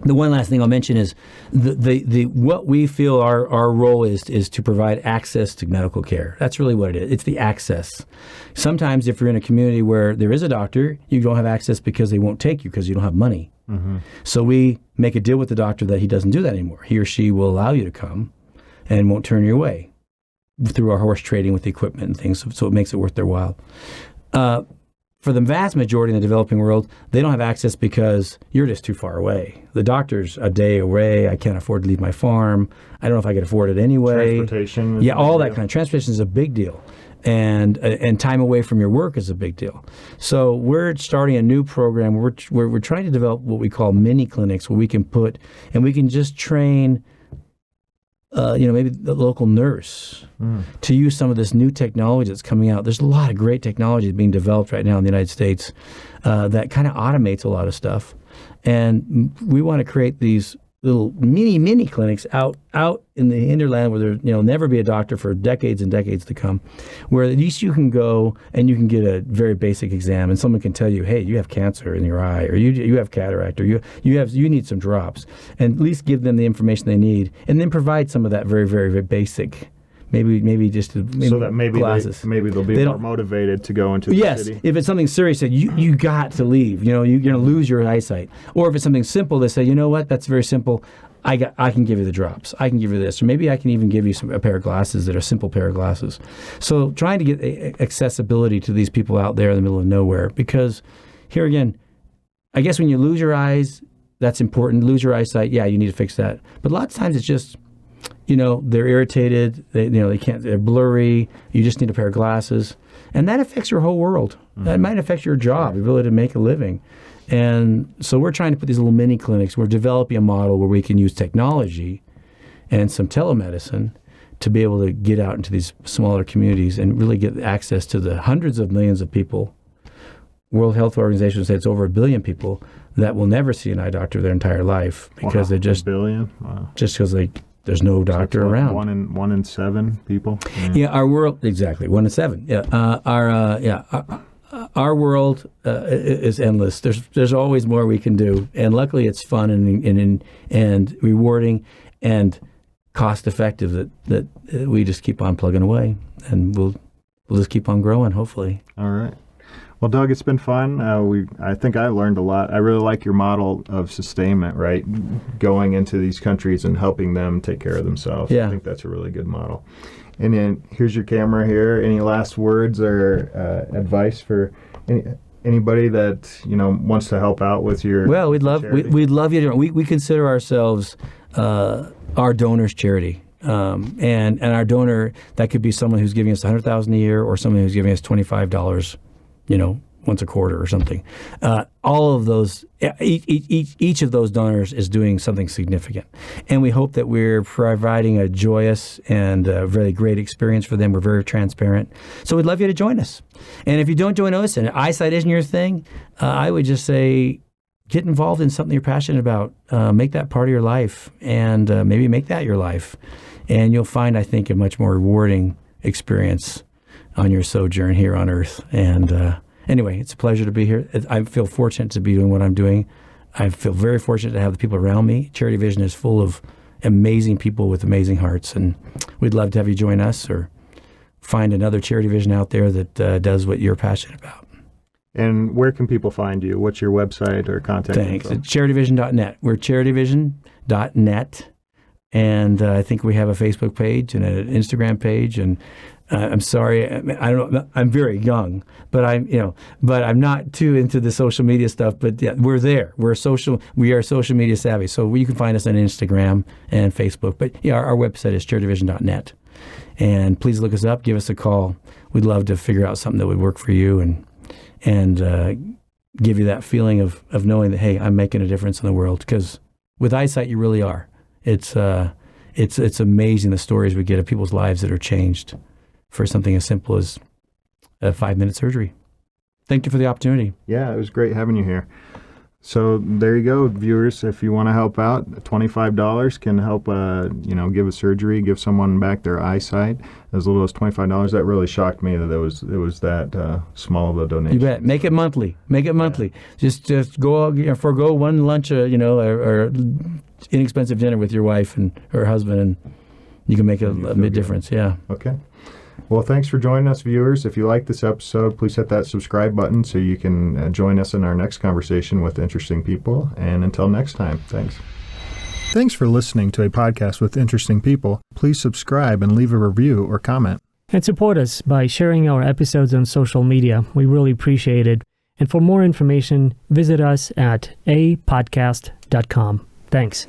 The one last thing I'll mention is the what we feel our role is to provide access to medical care. That's really what it is. It's the access. Sometimes if you're in a community where there is a doctor, you don't have access because they won't take you because you don't have money. Mm-hmm. So we make a deal with the doctor that he doesn't do that anymore. He or she will allow you to come and won't turn you away through our horse trading with the equipment and things, so it makes it worth their while. For the vast majority in the developing world, they don't have access because you're just too far away. The doctor's a day away. I can't afford to leave my farm. I don't know if I could afford it anyway. Transportation. Yeah, all that kind of transportation is a big deal. And time away from your work is a big deal. So we're starting a new program. We're trying to develop what we call mini clinics, where we can just train maybe the local nurse to use some of this new technology that's coming out. There's a lot of great technology being developed right now in the United States that kind of automates a lot of stuff. And we want to create these little mini clinics out in the hinterland where there'll never be a doctor for decades and decades to come, where at least you can go and you can get a very basic exam, and someone can tell you, hey, you have cancer in your eye, or you have cataract, or you need some drops, and at least give them the information they need, and then provide some of that very, very, very basic. Maybe just so that glasses. Maybe they'll be more motivated to go into the city. Yes, if it's something serious, you got to leave. You're going to lose your eyesight. Or if it's something simple, they say, you know what, that's very simple. I can give you the drops. I can give you this, or maybe I can even give you a pair of glasses that are simple pair of glasses. So trying to get accessibility to these people out there in the middle of nowhere, because here again, I guess when you lose your eyes, that's important. Lose your eyesight, yeah, you need to fix that. But a lot of times it's just, they're irritated, they're blurry, you just need a pair of glasses. And that affects your whole world. Mm-hmm. That might affect your job, your ability to make a living. And so we're trying to put these little mini clinics. We're developing a model where we can use technology and some telemedicine to be able to get out into these smaller communities and really get access to the hundreds of millions of people World Health Organization says it's over 1 billion people that will never see an eye doctor their entire life because they just 1 billion. Wow. Just because there's no doctor around. One in 7 people. Yeah, our world exactly 1 in 7. Yeah, our world is endless. There's always more we can do, and luckily it's fun and rewarding and cost effective. That we just keep on plugging away, and we'll just keep on growing. Hopefully. All right. Well, Doug, it's been fun. I think I learned a lot. I really like your model of sustainment, right? Going into these countries and helping them take care of themselves. Yeah. I think that's a really good model. And then here's your camera here. Any last words or advice for anybody that wants to help out with your? Well, we'd love you to. We consider ourselves our donor's charity. And our donor, that could be someone who's giving us $100,000 a year or someone who's giving us $25, once a quarter or something. All of those, each of those donors is doing something significant. And we hope that we're providing a joyous and really great experience for them. We're very transparent. So we'd love you to join us. And if you don't join us and eyesight isn't your thing, I would just say, get involved in something you're passionate about. Make that part of your life, and maybe make that your life. And you'll find, I think, a much more rewarding experience on your sojourn here on Earth. And anyway, it's a pleasure to be here. I feel fortunate to be doing what I'm doing. I feel very fortunate to have the people around me. Charity Vision is full of amazing people with amazing hearts, and we'd love to have you join us or find another Charity Vision out there that does what you're passionate about. And where can people find you? What's your website or contact info? Thanks. charityvision.net. We're charityvision.net. And I think we have a Facebook page and an Instagram page. And I'm sorry, I don't know. I'm very young, but I'm not too into the social media stuff. But yeah, we're there. We are social media savvy. So you can find us on Instagram and Facebook. But yeah, our website is charityvision.net. And please look us up. Give us a call. We'd love to figure out something that would work for you and give you that feeling of knowing that, hey, I'm making a difference in the world. Because with eyesight, you really are. It's amazing the stories we get of people's lives that are changed for something as simple as a 5-minute surgery. Thank you for the opportunity. Yeah, it was great having you here. So there you go, viewers. If you want to help out, $25 can help, give a surgery, give someone back their eyesight. As little as $25. That really shocked me that it was that small of a donation. You bet. Make it monthly. Yeah. Just go forego one lunch, or inexpensive dinner with your wife and her husband, and you can make a big difference. Yeah. Okay. Well, thanks for joining us, viewers. If you like this episode, please hit that subscribe button so you can join us in our next conversation with interesting people. And until next time, thanks. Thanks for listening to a podcast with interesting people. Please subscribe and leave a review or comment. And support us by sharing our episodes on social media. We really appreciate it. And for more information, visit us at apodcast.com. Thanks.